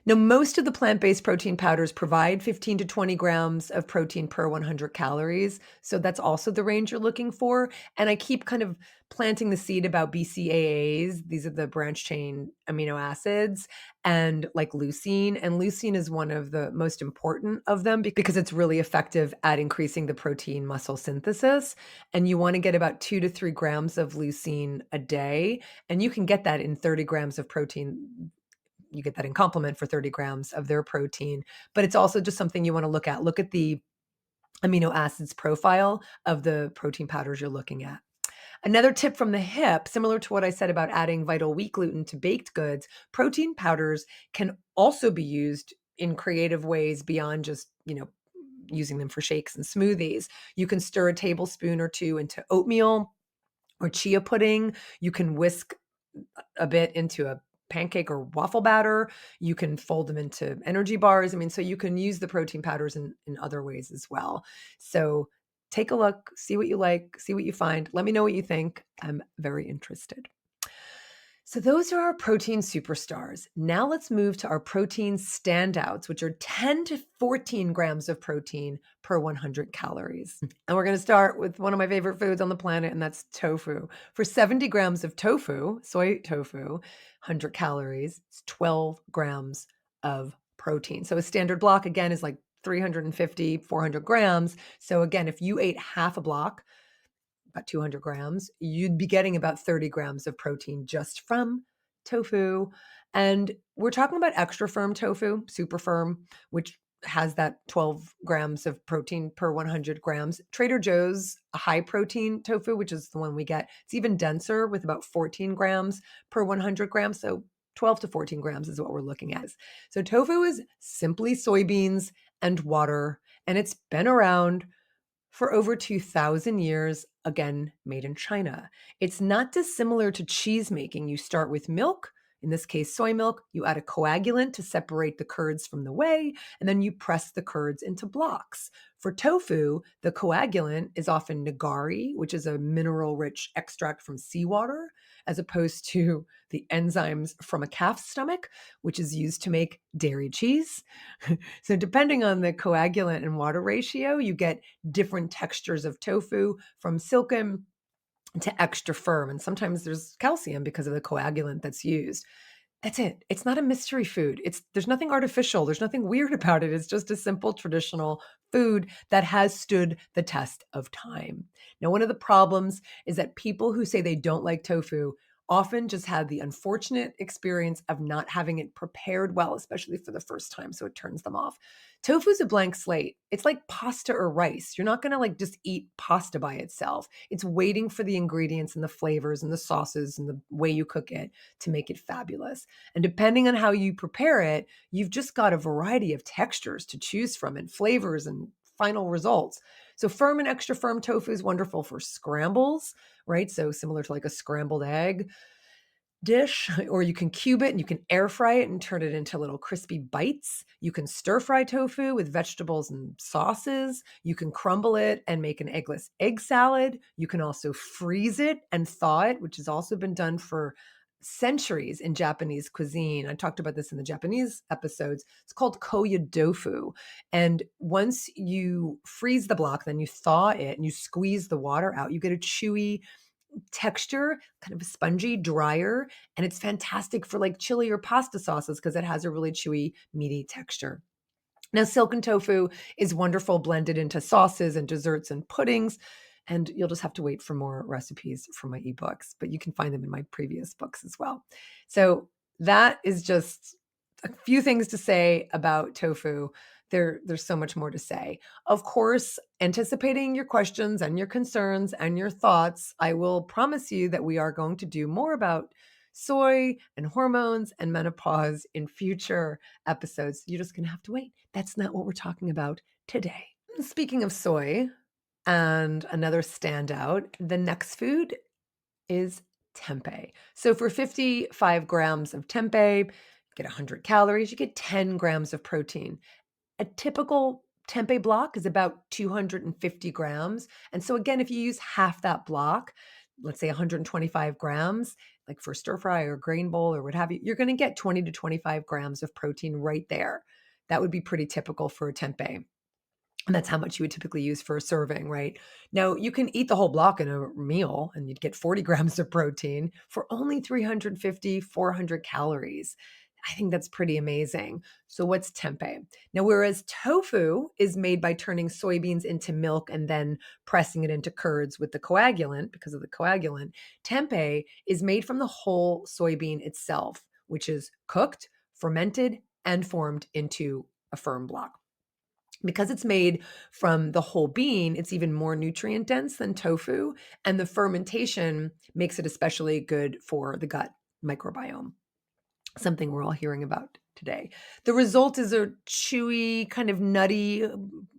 Now, most of the plant-based protein powders provide 15 to 20 grams of protein per 100 calories. So that's also the range you're looking for. And I keep kind of planting the seed about BCAAs. These are the branch chain amino acids, and like leucine. And leucine is one of the most important of them because it's really effective at increasing the protein muscle synthesis. And you want to get about 2 to 3 grams of leucine a day. And you can get that in 30 grams of protein. You get that in Complement for 30 grams of their protein, but it's also just something you want to look at. Look at the amino acids profile of the protein powders you're looking at. Another tip from the hip, similar to what I said about adding vital wheat gluten to baked goods, protein powders can also be used in creative ways beyond just, using them for shakes and smoothies. You can stir a tablespoon or two into oatmeal or chia pudding. You can whisk a bit into a pancake or waffle batter. You can fold them into energy bars. I mean, so you can use the protein powders in other ways as well. So take a look, see what you like, see what you find. Let me know what you think. I'm very interested. So those are our protein superstars. Now let's move to our protein standouts, which are 10 to 14 grams of protein per 100 calories. And we're going to start with one of my favorite foods on the planet, and that's tofu. For 70 grams of tofu, soy tofu, 100 calories, it's 12 grams of protein. So a standard block, again, is like 350, 400 grams. So again, if you ate half a block, about 200 grams, you'd be getting about 30 grams of protein just from tofu. And we're talking about extra firm tofu, super firm, which has that 12 grams of protein per 100 grams. Trader Joe's high protein tofu, which is the one we get, it's even denser with about 14 grams per 100 grams. So 12 to 14 grams is what we're looking at. So tofu is simply soybeans and water, and it's been around for over 2,000 years, again, made in China. It's not dissimilar to cheese making. You start with milk, in this case, soy milk. You add a coagulant to separate the curds from the whey, and then you press the curds into blocks. For tofu, the coagulant is often nigari, which is a mineral rich extract from seawater, as opposed to the enzymes from a calf's stomach, which is used to make dairy cheese. So, depending on the coagulant and water ratio, you get different textures of tofu, from silken to extra firm. And sometimes there's calcium because of the coagulant that's used. That's it. It's not a mystery food. There's nothing artificial. There's nothing weird about it. It's just a simple traditional food that has stood the test of time. Now, one of the problems is that people who say they don't like tofu often just have the unfortunate experience of not having it prepared well, especially for the first time, so it turns them off. Tofu's a blank slate. It's like pasta or rice. You're not going to like just eat pasta by itself. It's waiting for the ingredients and the flavors and the sauces and the way you cook it to make it fabulous. And depending on how you prepare it, you've just got a variety of textures to choose from and flavors and final results. So firm and extra firm tofu is wonderful for scrambles, right? So similar to like a scrambled egg dish, or you can cube it and you can air fry it and turn it into little crispy bites. You can stir fry tofu with vegetables and sauces. You can crumble it and make an eggless egg salad. You can also freeze it and thaw it, which has also been done for centuries in Japanese cuisine. I talked about this in the Japanese episodes. It's called koyadofu. And once you freeze the block, then you thaw it and you squeeze the water out, you get a chewy texture, kind of spongy, drier, and it's fantastic for like chili or pasta sauces because it has a really chewy, meaty texture. Now, silken tofu is wonderful blended into sauces and desserts and puddings. And you'll just have to wait for more recipes from my ebooks, but you can find them in my previous books as well. So that is just a few things to say about tofu. There's so much more to say. Of course, anticipating your questions and your concerns and your thoughts, I will promise you that we are going to do more about soy and hormones and menopause in future episodes. You're just going to have to wait. That's not what we're talking about today. Speaking of soy and another standout, the next food is tempeh. So for 55 grams of tempeh, you get 100 calories, you get 10 grams of protein. A typical tempeh block is about 250 grams. And so again, if you use half that block, let's say 125 grams, like for stir fry or grain bowl or what have you, you're going to get 20 to 25 grams of protein right there. That would be pretty typical for a tempeh. And that's how much you would typically use for a serving, right? Now, you can eat the whole block in a meal and you'd get 40 grams of protein for only 350, 400 calories. I think that's pretty amazing. So what's tempeh? Now, whereas tofu is made by turning soybeans into milk and then pressing it into curds with the coagulant, because of the coagulant, tempeh is made from the whole soybean itself, which is cooked, fermented, and formed into a firm block. Because it's made from the whole bean, it's even more nutrient dense than tofu, and the fermentation makes it especially good for the gut microbiome, something we're all hearing about today. The result is a chewy, kind of nutty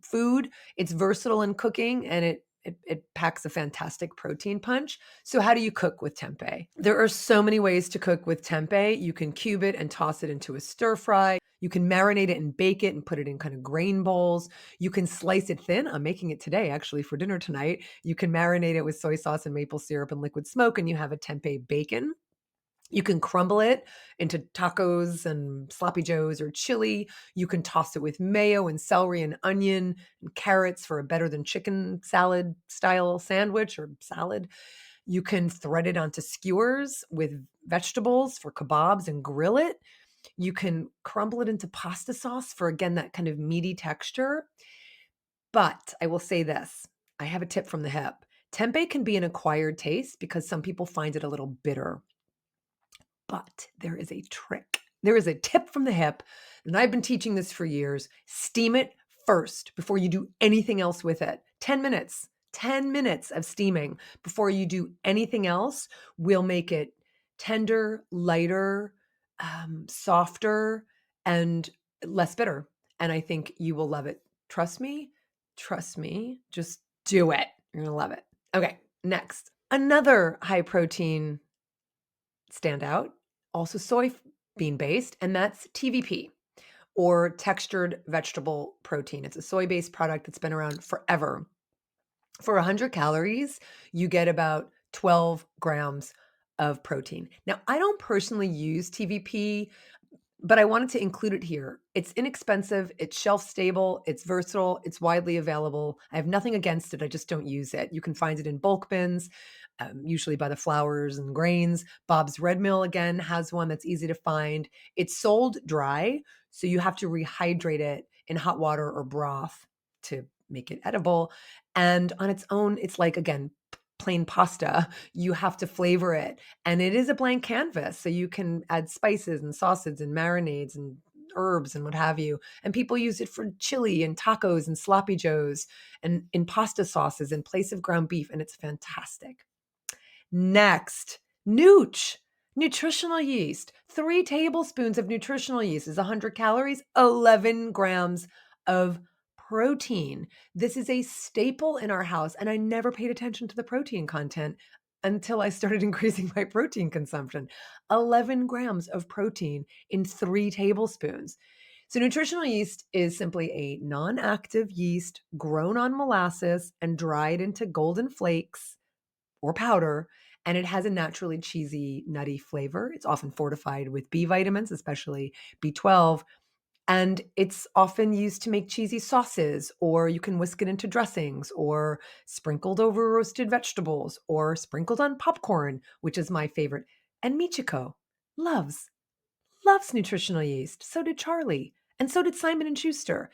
food. It's versatile in cooking, and it packs a fantastic protein punch. So how do you cook with tempeh? There are so many ways to cook with tempeh. You can cube it and toss it into a stir fry. You can marinate it and bake it and put it in kind of grain bowls. You can slice it thin. I'm making it today, actually, for dinner tonight. You can marinate it with soy sauce and maple syrup and liquid smoke, and you have a tempeh bacon. You can crumble it into tacos and sloppy joes or chili. You can toss it with mayo and celery and onion and carrots for a better than chicken salad style sandwich or salad. You can thread it onto skewers with vegetables for kebabs and grill it. You can crumble it into pasta sauce for, again, that kind of meaty texture. But I will say this, I have a tip from the hip. Tempeh can be an acquired taste because some people find it a little bitter. But there is a trick. There is a tip from the hip, and I've been teaching this for years. Steam it first before you do anything else with it. 10 minutes. 10 minutes of steaming before you do anything else will make it tender, lighter, softer, and less bitter. And I think you will love it. Trust me. Trust me. Just do it. You're going to love it. Okay, next. Another high protein standout, also soybean based, and that's TVP, or textured vegetable protein. It's a soy-based product that's been around forever. For 100 calories, you get about 12 grams of protein. Now, I don't personally use TVP, but I wanted to include it here. It's inexpensive, it's shelf stable, it's versatile, it's widely available. I have nothing against it, I just don't use it. You can find it in bulk bins, usually by the flours and grains. Bob's Red Mill, again, has one that's easy to find. It's sold dry, so you have to rehydrate it in hot water or broth to make it edible. And on its own, it's like, again, plain pasta. You have to flavor it. And it is a blank canvas. So you can add spices and sauces and marinades and herbs and what have you. And people use it for chili and tacos and sloppy joes and in pasta sauces in place of ground beef. And it's fantastic. Next, Nooch, nutritional yeast. 3 tablespoons of nutritional yeast is 100 calories, 11 grams of protein. This is a staple in our house, and I never paid attention to the protein content until I started increasing my protein consumption. 11 grams of protein in 3 tablespoons. So nutritional yeast is simply a non-active yeast grown on molasses and dried into golden flakes or powder, and it has a naturally cheesy, nutty flavor. It's often fortified with B vitamins, especially B12, and it's often used to make cheesy sauces, or you can whisk it into dressings, or sprinkled over roasted vegetables, or sprinkled on popcorn, which is my favorite. And Michiko loves nutritional yeast. So did Charlie, and so did Simon and Schuster.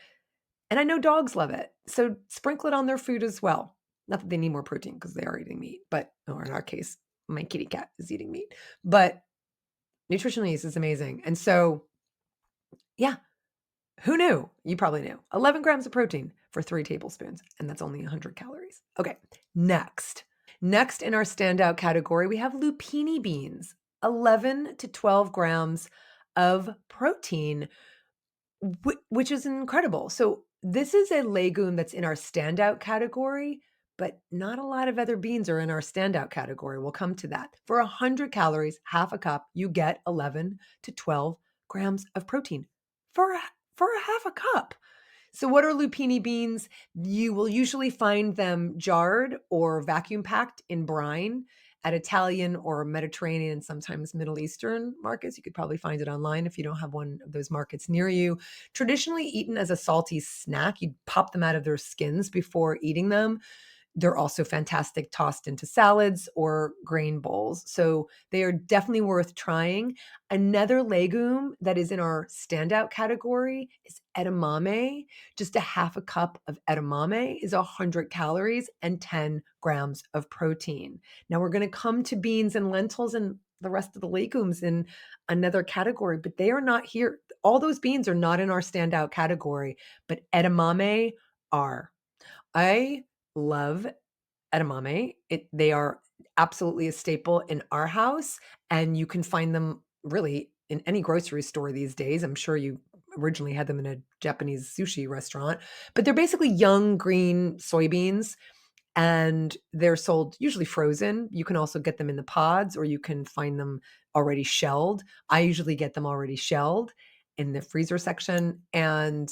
And I know dogs love it. So sprinkle it on their food as well. Not that they need more protein because they are eating meat, or in our case, my kitty cat is eating meat. But nutritional yeast is amazing. And so, yeah, who knew? You probably knew. 11 grams of protein for 3 tablespoons, and that's only 100 calories. Okay, next. Next in our standout category, we have lupini beans, 11 to 12 grams of protein, which is incredible. So this is a legume that's in our standout category, but not a lot of other beans are in our standout category. We'll come to that. For 100 calories, half a cup, you get 11 to 12 grams of protein for a half a cup. So what are lupini beans? You will usually find them jarred or vacuum packed in brine at Italian or Mediterranean, sometimes Middle Eastern markets. You could probably find it online if you don't have one of those markets near you. Traditionally eaten as a salty snack, you'd pop them out of their skins before eating them. They're also fantastic tossed into salads or grain bowls. So they are definitely worth trying. Another legume that is in our standout category is edamame. Just a half a cup of edamame is 100 calories and 10 grams of protein. Now we're going to come to beans and lentils and the rest of the legumes in another category, but they are not here. All those beans are not in our standout category, but edamame are. I love edamame. They are absolutely a staple in our house, and you can find them really in any grocery store these days. I'm sure you originally had them in a Japanese sushi restaurant, but they're basically young green soybeans, and they're sold usually frozen. You can also get them in the pods, or you can find them already shelled. I usually get them already shelled in the freezer section, and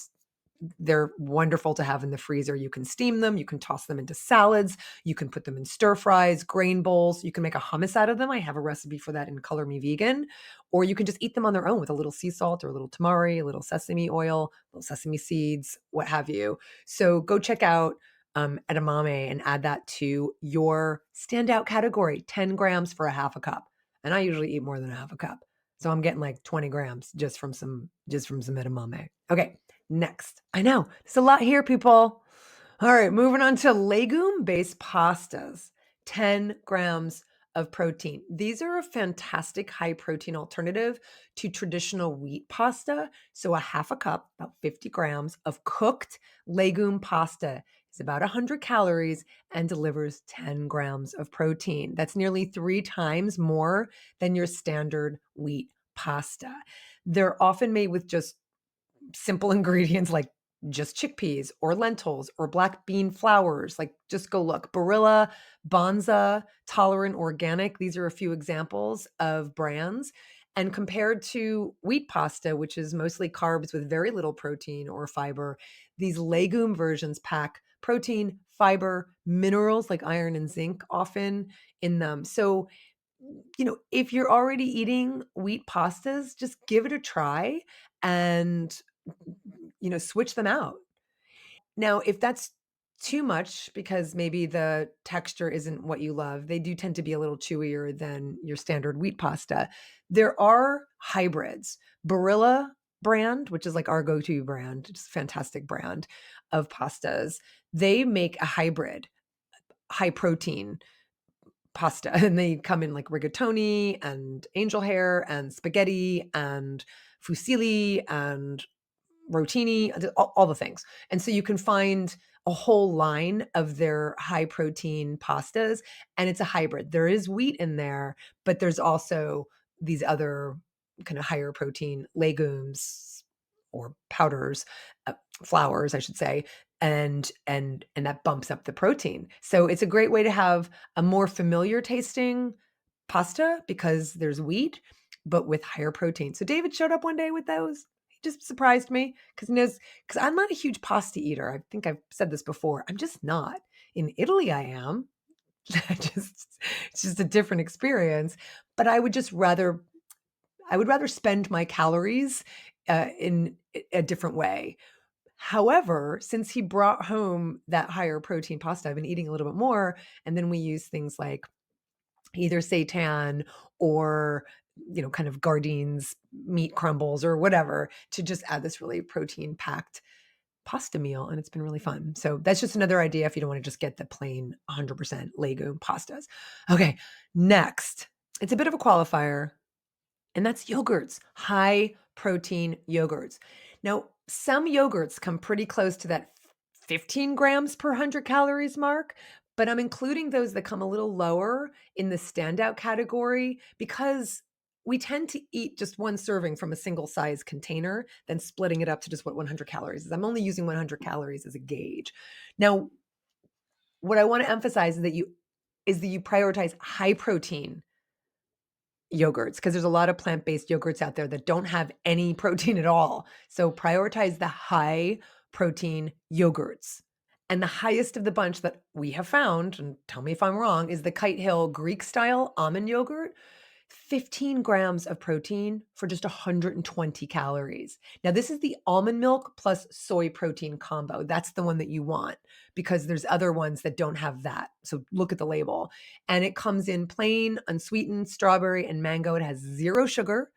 they're wonderful to have in the freezer. You can steam them. You can toss them into salads. You can put them in stir fries, grain bowls. You can make a hummus out of them. I have a recipe for that in Color Me Vegan. Or you can just eat them on their own with a little sea salt or a little tamari, a little sesame oil, little sesame seeds, what have you. So go check out edamame and add that to your standout category, 10 grams for a half a cup. And I usually eat more than a half a cup. So I'm getting like 20 grams just from some edamame. Okay. Next. I know, there's a lot here, people. All right, moving on to legume-based pastas. 10 grams of protein. These are a fantastic high protein alternative to traditional wheat pasta. So a half a cup, about 50 grams of cooked legume pasta is about 100 calories and delivers 10 grams of protein. That's nearly 3 times more than your standard wheat pasta. They're often made with just simple ingredients like just chickpeas or lentils or black bean flours. Like just go look. Barilla, Bonza, Tolerant Organic. These are a few examples of brands. And compared to wheat pasta, which is mostly carbs with very little protein or fiber, these legume versions pack protein, fiber, minerals like iron and zinc often in them. So, if you're already eating wheat pastas, just give it a try and switch them out. Now, if that's too much because maybe the texture isn't what you love, they do tend to be a little chewier than your standard wheat pasta. There are hybrids. Barilla brand, which is like our go-to brand, just a fantastic brand of pastas. They make a hybrid, high protein pasta, and they come in like rigatoni and angel hair and spaghetti and fusilli and rotini, all the things. And so you can find a whole line of their high protein pastas, and it's a hybrid. There is wheat in there, but there's also these other kind of higher protein legumes or powders, flours, I should say, and that bumps up the protein. So it's a great way to have a more familiar tasting pasta because there's wheat, but with higher protein. So David showed up one day with those. He just surprised me because I'm not a huge pasta eater. I think I've said this before. I'm just not. In Italy, I am. It's just a different experience. But I would rather spend my calories in a different way. However, since he brought home that higher protein pasta, I've been eating a little bit more. And then we use things like either seitan or kind of Gardine's meat crumbles or whatever to just add this really protein packed pasta meal, and it's been really fun. So that's just another idea if you don't want to just get the plain 100% legume pastas. Okay, next. It's a bit of a qualifier, and that's yogurts, high protein yogurts. Now, some yogurts come pretty close to that 15 grams per 100 calories mark, but I'm including those that come a little lower in the standout category because we tend to eat just one serving from a single size container, then splitting it up to just what 100 calories is. I'm only using 100 calories as a gauge. Now, what I want to emphasize is that you prioritize high protein yogurts because there's a lot of plant-based yogurts out there that don't have any protein at all. So prioritize the high protein yogurts. And the highest of the bunch that we have found, and tell me if I'm wrong, is the 𝐻𝐡 Greek style almond yogurt. 15 grams of protein for just 120 calories. Now, this is the almond milk plus soy protein combo. That's the one that you want because there's other ones that don't have that. So look at the label. And it comes in plain, unsweetened, strawberry, and mango. It has 0 sugar,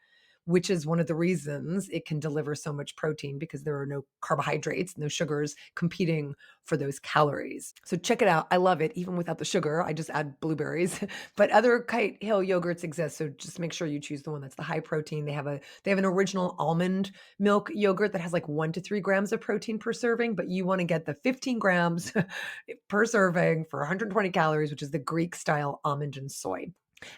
which is one of the reasons it can deliver so much protein because there are no carbohydrates, no sugars competing for those calories. So check it out. I love it. Even without the sugar, I just add blueberries. But other 𝐻𝐡 yogurts exist, so just make sure you choose the one that's the high protein. They have an original almond milk yogurt that has like 1 to 3 grams of protein per serving, but you want to get the 15 grams per serving for 120 calories, which is the Greek style almond and soy.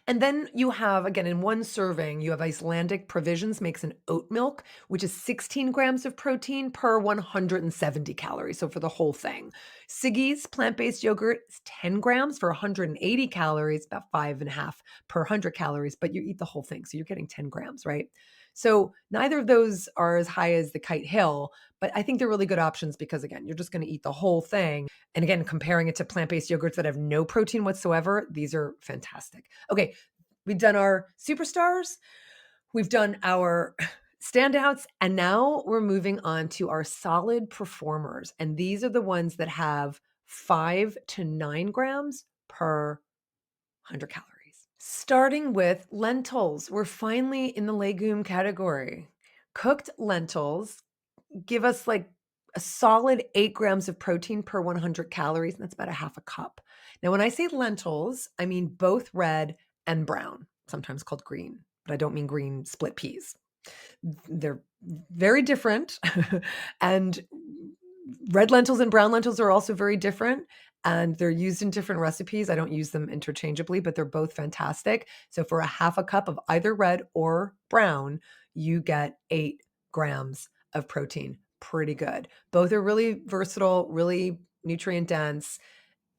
And then you have, again, in one serving, you have Icelandic Provisions makes an oat milk, which is 16 grams of protein per 170 calories. So for the whole thing. Siggy's plant-based yogurt is 10 grams for 180 calories, about 5.5 per 100 calories, but you eat the whole thing. So you're getting 10 grams, right? So neither of those are as high as the 𝐻𝐡, but I think they're really good options because, again, you're just going to eat the whole thing. And again, comparing it to plant-based yogurts that have no protein whatsoever, these are fantastic. Okay, we've done our superstars, we've done our standouts, and now we're moving on to our solid performers. And these are the ones that have 5 to 9 grams per 100 calories. Starting with lentils, we're finally in the legume category. Cooked lentils give us like a solid 8 grams of protein per 100 calories, and that's about a half a cup. Now, when I say lentils, I mean both red and brown, sometimes called green, but I don't mean green split peas. They're very different. And red lentils and brown lentils are also very different. And they're used in different recipes. I don't use them interchangeably, but they're both fantastic. So for a half a cup of either red or brown, you get 8 grams of protein. Pretty good. Both are really versatile, really nutrient dense,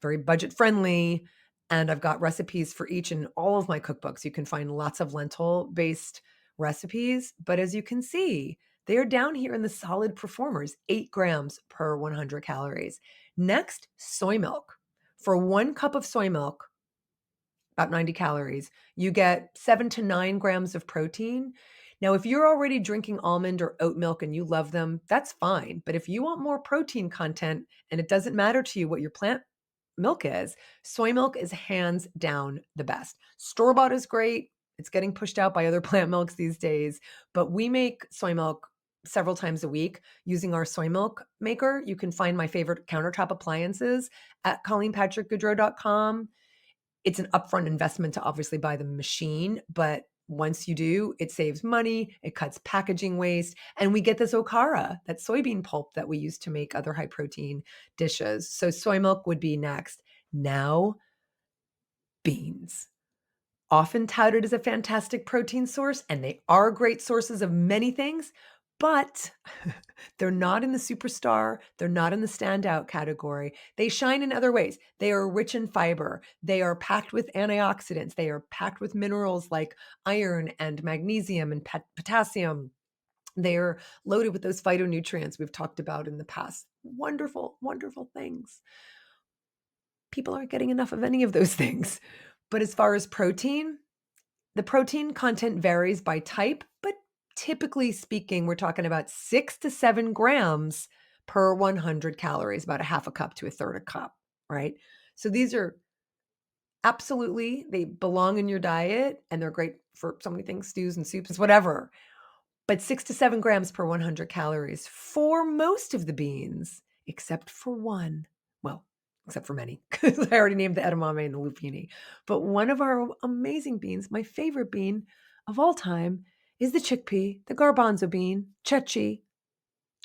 very budget friendly. And I've got recipes for each in all of my cookbooks. You can find lots of lentil based recipes, but as you can see, they are down here in the solid performers, 8 grams per 100 calories. Next, soy milk. For 1 cup of soy milk, about 90 calories, you get 7 to 9 grams of protein. Now, if you're already drinking almond or oat milk and you love them, that's fine. But if you want more protein content and it doesn't matter to you what your plant milk is, soy milk is hands down the best. Store-bought is great. It's getting pushed out by other plant milks these days, but we make soy milk several times a week using our soy milk maker. You can find my favorite countertop appliances at ColleenPatrick-Goudreau.com. It's an upfront investment to obviously buy the machine, but once you do, it saves money, it cuts packaging waste, and we get this okara, that soybean pulp that we use to make other high protein dishes. So soy milk would be next. Now, beans. Often touted as a fantastic protein source, and they are great sources of many things, but they're not in the superstar. They're not in the standout category. They shine in other ways. They are rich in fiber. They are packed with antioxidants. They are packed with minerals like iron and magnesium and potassium. They are loaded with those phytonutrients we've talked about in the past. Wonderful, wonderful things. People aren't getting enough of any of those things. But as far as protein, the protein content varies by type, but typically speaking, we're talking about 6 to 7 grams per 100 calories, about a half a cup to a third a cup, right? So these are absolutely, they belong in your diet and they're great for so many things, stews and soups, whatever. But 6 to 7 grams per 100 calories for most of the beans, except for one. Well, except for many, because I already named the edamame and the lupini. But one of our amazing beans, my favorite bean of all time, is the chickpea, the garbanzo bean, chechi,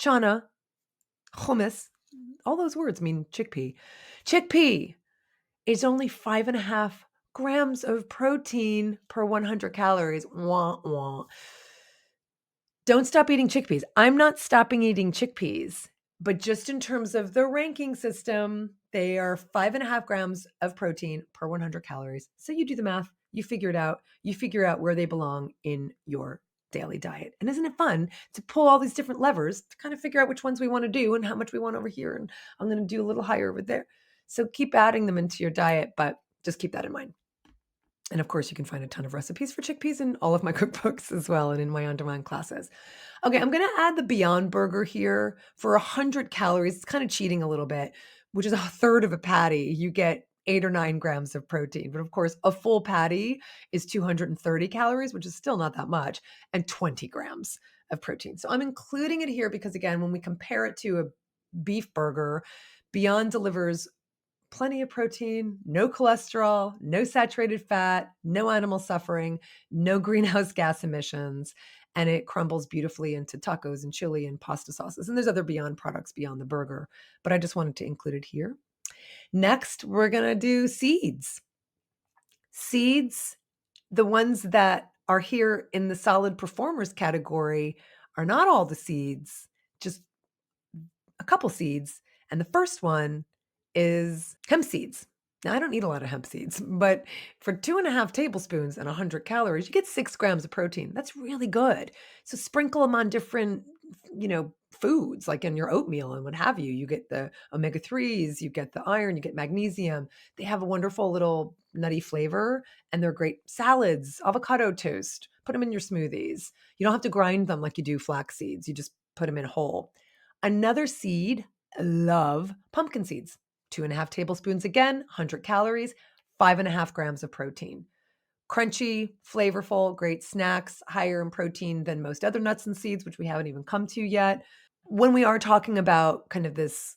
chana, hummus. All those words mean chickpea. Chickpea is only 5.5 grams of protein per 100 calories. Wah, wah. Don't stop eating chickpeas. I'm not stopping eating chickpeas, but just in terms of the ranking system, they are 5.5 grams of protein per 100 calories. So you do the math, you figure it out, you figure out where they belong in your daily diet. And isn't it fun to pull all these different levers to kind of figure out which ones we want to do and how much we want over here? And I'm going to do a little higher over there. So keep adding them into your diet, but just keep that in mind. And of course, you can find a ton of recipes for chickpeas in all of my cookbooks as well and in my on-demand classes. Okay, I'm going to add the Beyond Burger here for 100 calories. It's kind of cheating a little bit, which is a third of a patty. You get 8 or 9 grams of protein. But of course, a full patty is 230 calories, which is still not that much, and 20 grams of protein. So I'm including it here because, again, when we compare it to a beef burger, Beyond delivers plenty of protein, no cholesterol, no saturated fat, no animal suffering, no greenhouse gas emissions, and it crumbles beautifully into tacos and chili and pasta sauces. And there's other Beyond products beyond the burger, but I just wanted to include it here. Next, we're going to do seeds. Seeds, the ones that are here in the solid performers category, are not all the seeds, just a couple seeds. And the first one is hemp seeds. Now, I don't eat a lot of hemp seeds, but for 2.5 tablespoons and 100 calories, you get 6 grams of protein. That's really good. So sprinkle them on different, foods, like in your oatmeal and what have you. You get the omega-3s, you get the iron, you get magnesium. They have a wonderful little nutty flavor, and they're great salads, avocado toast. Put them in your smoothies. You don't have to grind them like you do flax seeds. You just put them in whole. Another seed, love pumpkin seeds. 2.5 tablespoons again, 100 calories, 5.5 grams of protein. Crunchy, flavorful, great snacks, higher in protein than most other nuts and seeds, which we haven't even come to yet. When we are talking about kind of this,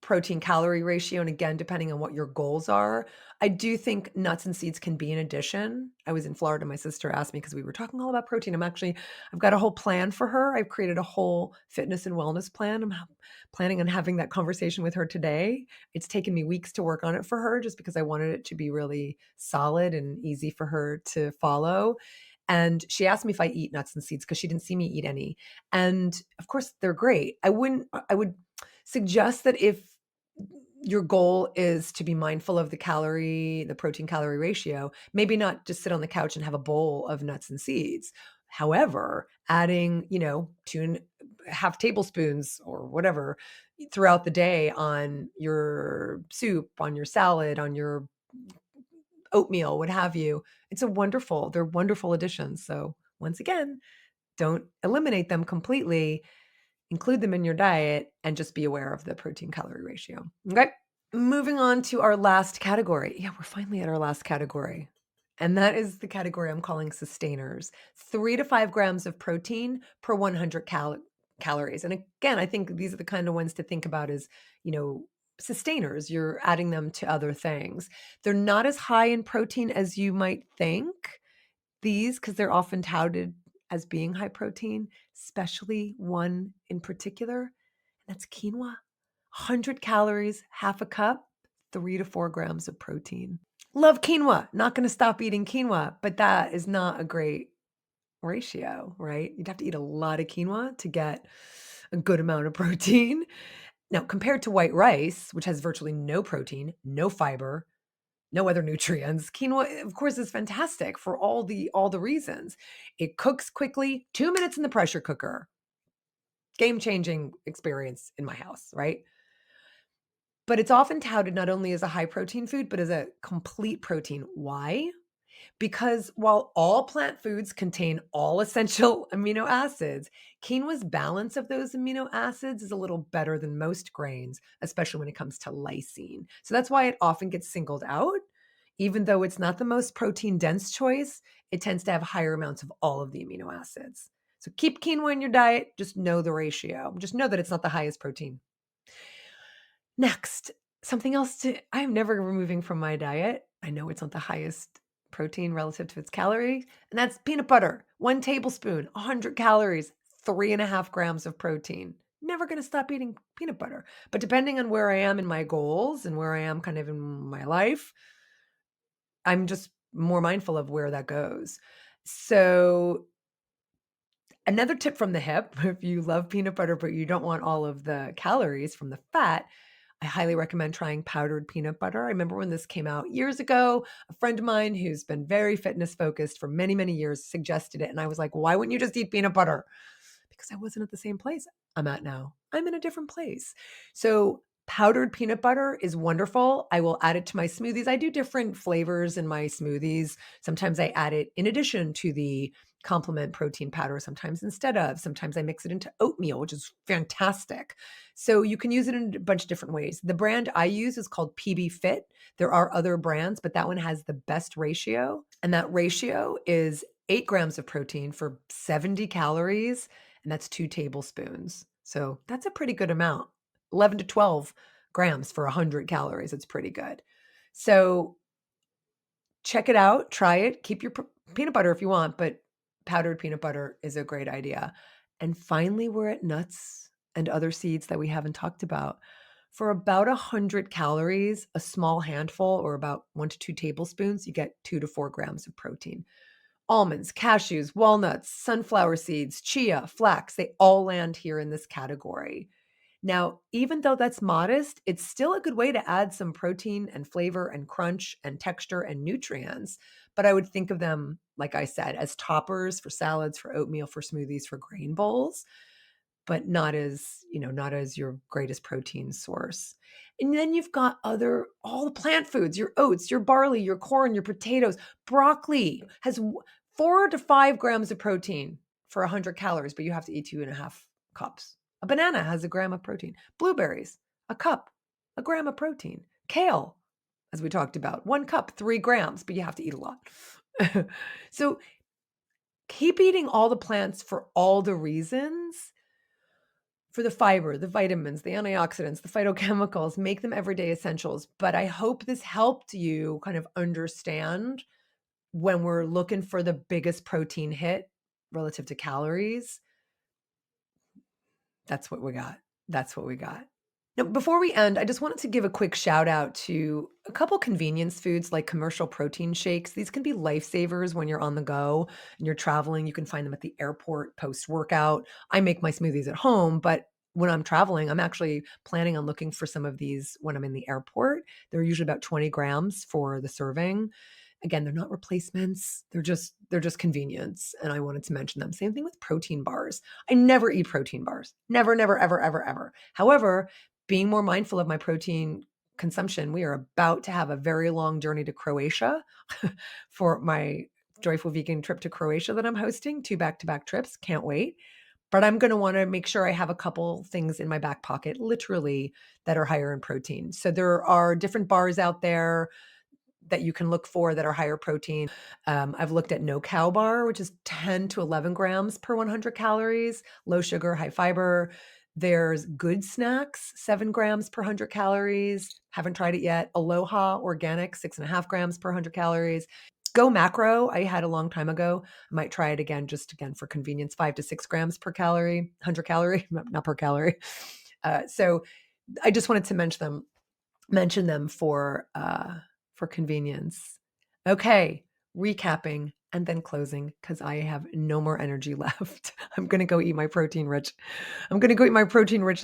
protein-calorie ratio, and again, depending on what your goals are. I do think nuts and seeds can be an addition. I was in Florida, my sister asked me because we were talking all about protein. I've got a whole plan for her. I've created a whole fitness and wellness plan. Planning on having that conversation with her today. It's taken me weeks to work on it for her just because I wanted it to be really solid and easy for her to follow. And she asked me if I eat nuts and seeds because she didn't see me eat any. And of course, they're great. I would suggest that if your goal is to be mindful of the protein calorie ratio, maybe not just sit on the couch and have a bowl of nuts and seeds. However, adding, 2.5 tablespoons or whatever throughout the day on your soup, on your salad, on your oatmeal, what have you, they're wonderful additions. So once again, don't eliminate them completely, include them in your diet, and just be aware of the protein calorie ratio. Okay. Moving on to our last category. Yeah, we're finally at our last category. And that is the category I'm calling sustainers. 3 to 5 grams of protein per 100 calories. And again, I think these are the kind of ones to think about as, sustainers. You're adding them to other things. They're not as high in protein as you might think, because they're often touted as being high protein, especially one in particular, and that's quinoa. 100 calories, half a cup, 3 to 4 grams of protein. Love quinoa. Not going to stop eating quinoa, but that is not a great ratio, right? You'd have to eat a lot of quinoa to get a good amount of protein. Now, compared to white rice, which has virtually no protein, no fiber, no other nutrients, quinoa, of course, is fantastic for all the reasons. It cooks quickly, 2 minutes in the pressure cooker. Game-changing experience in my house, right? But it's often touted not only as a high protein food, but as a complete protein. Why? Because while all plant foods contain all essential amino acids, quinoa's balance of those amino acids is a little better than most grains, especially when it comes to lysine. So that's why it often gets singled out. Even though it's not the most protein dense choice, it tends to have higher amounts of all of the amino acids. So keep quinoa in your diet, just know the ratio. Just know that it's not the highest protein. Next, something else I'm never removing from my diet. I know it's not the highest protein relative to its calories, and that's peanut butter. 1 tablespoon, 100 calories, 3.5 grams of protein. Never going to stop eating peanut butter. But depending on where I am in my goals and where I am kind of in my life, I'm just more mindful of where that goes. So another tip from the hip, if you love peanut butter, but you don't want all of the calories from the fat, I highly recommend trying powdered peanut butter. I remember when this came out years ago, a friend of mine who's been very fitness focused for many, many years suggested it. And I was like, why wouldn't you just eat peanut butter? Because I wasn't at the same place I'm at now. I'm in a different place. So powdered peanut butter is wonderful. I will add it to my smoothies. I do different flavors in my smoothies. Sometimes I add it in addition to the complement protein powder, sometimes instead of. Sometimes I mix it into oatmeal, which is fantastic. So you can use it in a bunch of different ways. The brand I use is called PB Fit. There are other brands, but that one has the best ratio. And that ratio is 8 grams of protein for 70 calories, and that's 2 tablespoons. So that's a pretty good amount. 11 to 12 grams for 100 calories. It's pretty good. So check it out, try it, keep your peanut butter if you want, but powdered peanut butter is a great idea. And finally, we're at nuts and other seeds that we haven't talked about. For about 100 calories, a small handful or about 1 to 2 tablespoons, you get 2 to 4 grams of protein. Almonds, cashews, walnuts, sunflower seeds, chia, flax, they all land here in this category. Now, even though that's modest, it's still a good way to add some protein and flavor and crunch and texture and nutrients. But I would think of them, like I said, as toppers for salads, for oatmeal, for smoothies, for grain bowls, but not as, not as your greatest protein source. And then you've got all the plant foods, your oats, your barley, your corn, your potatoes. Broccoli has 4 to 5 grams of protein for 100 calories, but you have to eat 2.5 cups. A banana has a gram of protein. Blueberries, a cup, a gram of protein. Kale, as we talked about, 1 cup, 3 grams, but you have to eat a lot. So keep eating all the plants for all the reasons. for the fiber, the vitamins, the antioxidants, the phytochemicals, make them everyday essentials. But I hope this helped you kind of understand when we're looking for the biggest protein hit relative to calories. That's what we got. That's what we got. Now, before we end, I just wanted to give a quick shout out to a couple convenience foods like commercial protein shakes. These can be lifesavers when you're on the go and you're traveling. You can find them at the airport post workout. I make my smoothies at home, but when I'm traveling, I'm actually planning on looking for some of these when I'm in the airport. They're usually about 20 grams for the serving. Again, they're not replacements. They're just convenience. And I wanted to mention them. Same thing with protein bars. I never eat protein bars. Never, never, ever, ever, ever. However, being more mindful of my protein consumption, we are about to have a very long journey to Croatia for my Joyful Vegan trip to Croatia that I'm hosting, 2 back-to-back trips. Can't wait. But I'm going to want to make sure I have a couple things in my back pocket, literally, that are higher in protein. So there are different bars out there that you can look for that are higher protein. I've looked at No Cow Bar, which is 10 to 11 grams per 100 calories, low sugar, high fiber. There's Good Snacks, 7 grams per 100 calories. Haven't tried it yet. Aloha Organic, 6.5 grams per 100 calories. Go Macro, I had a long time ago. I might try it again, just again for convenience, 5 to 6 grams per calorie, 100 calorie, not per calorie. So I just wanted to mention them for convenience. Okay, recapping and then closing because I have no more energy left. I'm going to go eat my protein-rich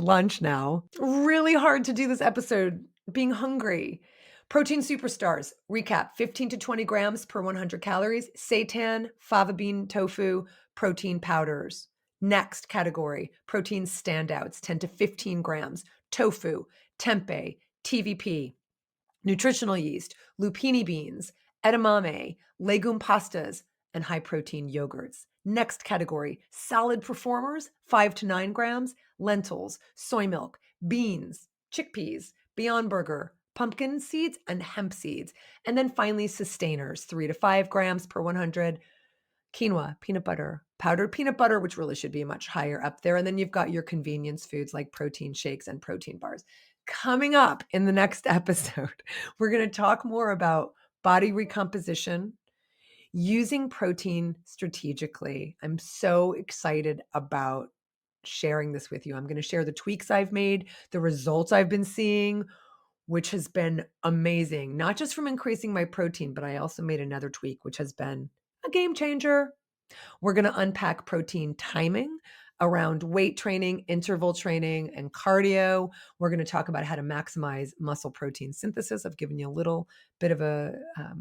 lunch now. Really hard to do this episode being hungry. Protein superstars. Recap: 15 to 20 grams per 100 calories. Seitan, fava bean tofu, protein powders. Next category, protein standouts, 10 to 15 grams. Tofu, tempeh, TVP. Nutritional yeast, lupini beans, edamame, legume pastas, and high-protein yogurts. Next category, solid performers, 5 to 9 grams, lentils, soy milk, beans, chickpeas, Beyond Burger, pumpkin seeds, and hemp seeds. And then finally, sustainers, 3 to 5 grams per 100, quinoa, peanut butter, powdered peanut butter, which really should be much higher up there. And then you've got your convenience foods like protein shakes and protein bars. Coming up in the next episode, we're going to talk more about body recomposition, using protein strategically. I'm so excited about sharing this with you. I'm going to share the tweaks I've made, the results I've been seeing, which has been amazing, not just from increasing my protein, but I also made another tweak, which has been a game changer. We're going to unpack protein timing around weight training, interval training, and cardio. We're going to talk about how to maximize muscle protein synthesis. I've given you a little bit of a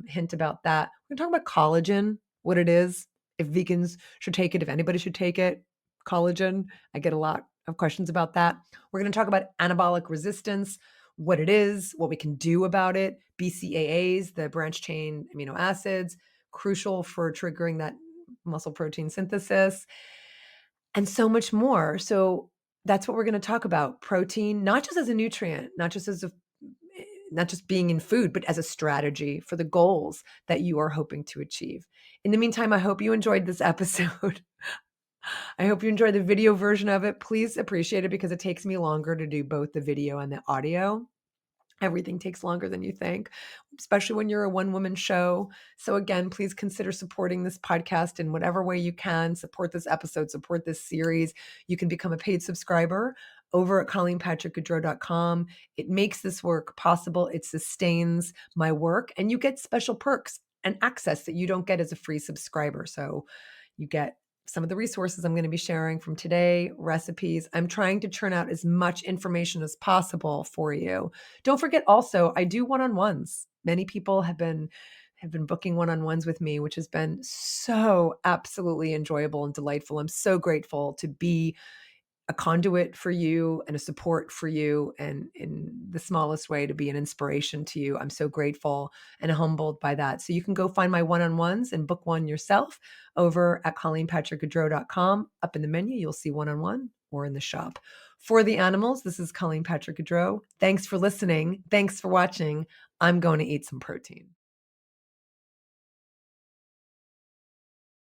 hint about that. We're going to talk about collagen, what it is, if vegans should take it, if anybody should take it. Collagen, I get a lot of questions about that. We're going to talk about anabolic resistance, what it is, what we can do about it, BCAAs, the branch chain amino acids, crucial for triggering that muscle protein synthesis, and so much more. So that's what we're going to talk about. Protein, not just as a nutrient, not just being in food, but as a strategy for the goals that you are hoping to achieve. In the meantime, I hope you enjoyed this episode. I hope you enjoyed the video version of it. Please appreciate it because it takes me longer to do both the video and the audio. Everything takes longer than you think, especially when you're a one-woman show. So again, please consider supporting this podcast in whatever way you can. Support this episode, support this series. You can become a paid subscriber over at ColleenPatrick-Goudreau.com. It makes this work possible. It sustains my work, and you get special perks and access that you don't get as a free subscriber. So you get some of the resources I'm going to be sharing from today, recipes. I'm trying to churn out as much information as possible for you. Don't forget also, I do one-on-ones. Many people have been booking one-on-ones with me, which has been so absolutely enjoyable and delightful. I'm so grateful to be a conduit for you and a support for you, and in the smallest way to be an inspiration to you. I'm so grateful and humbled by that. So you can go find my one-on-ones and book one yourself over at ColleenPatrick-Goudreau.com. Up in the menu, you'll see one-on-one or in the shop. For the animals, this is Colleen Patrick-Goudreau. Thanks for listening. Thanks for watching. I'm going to eat some protein.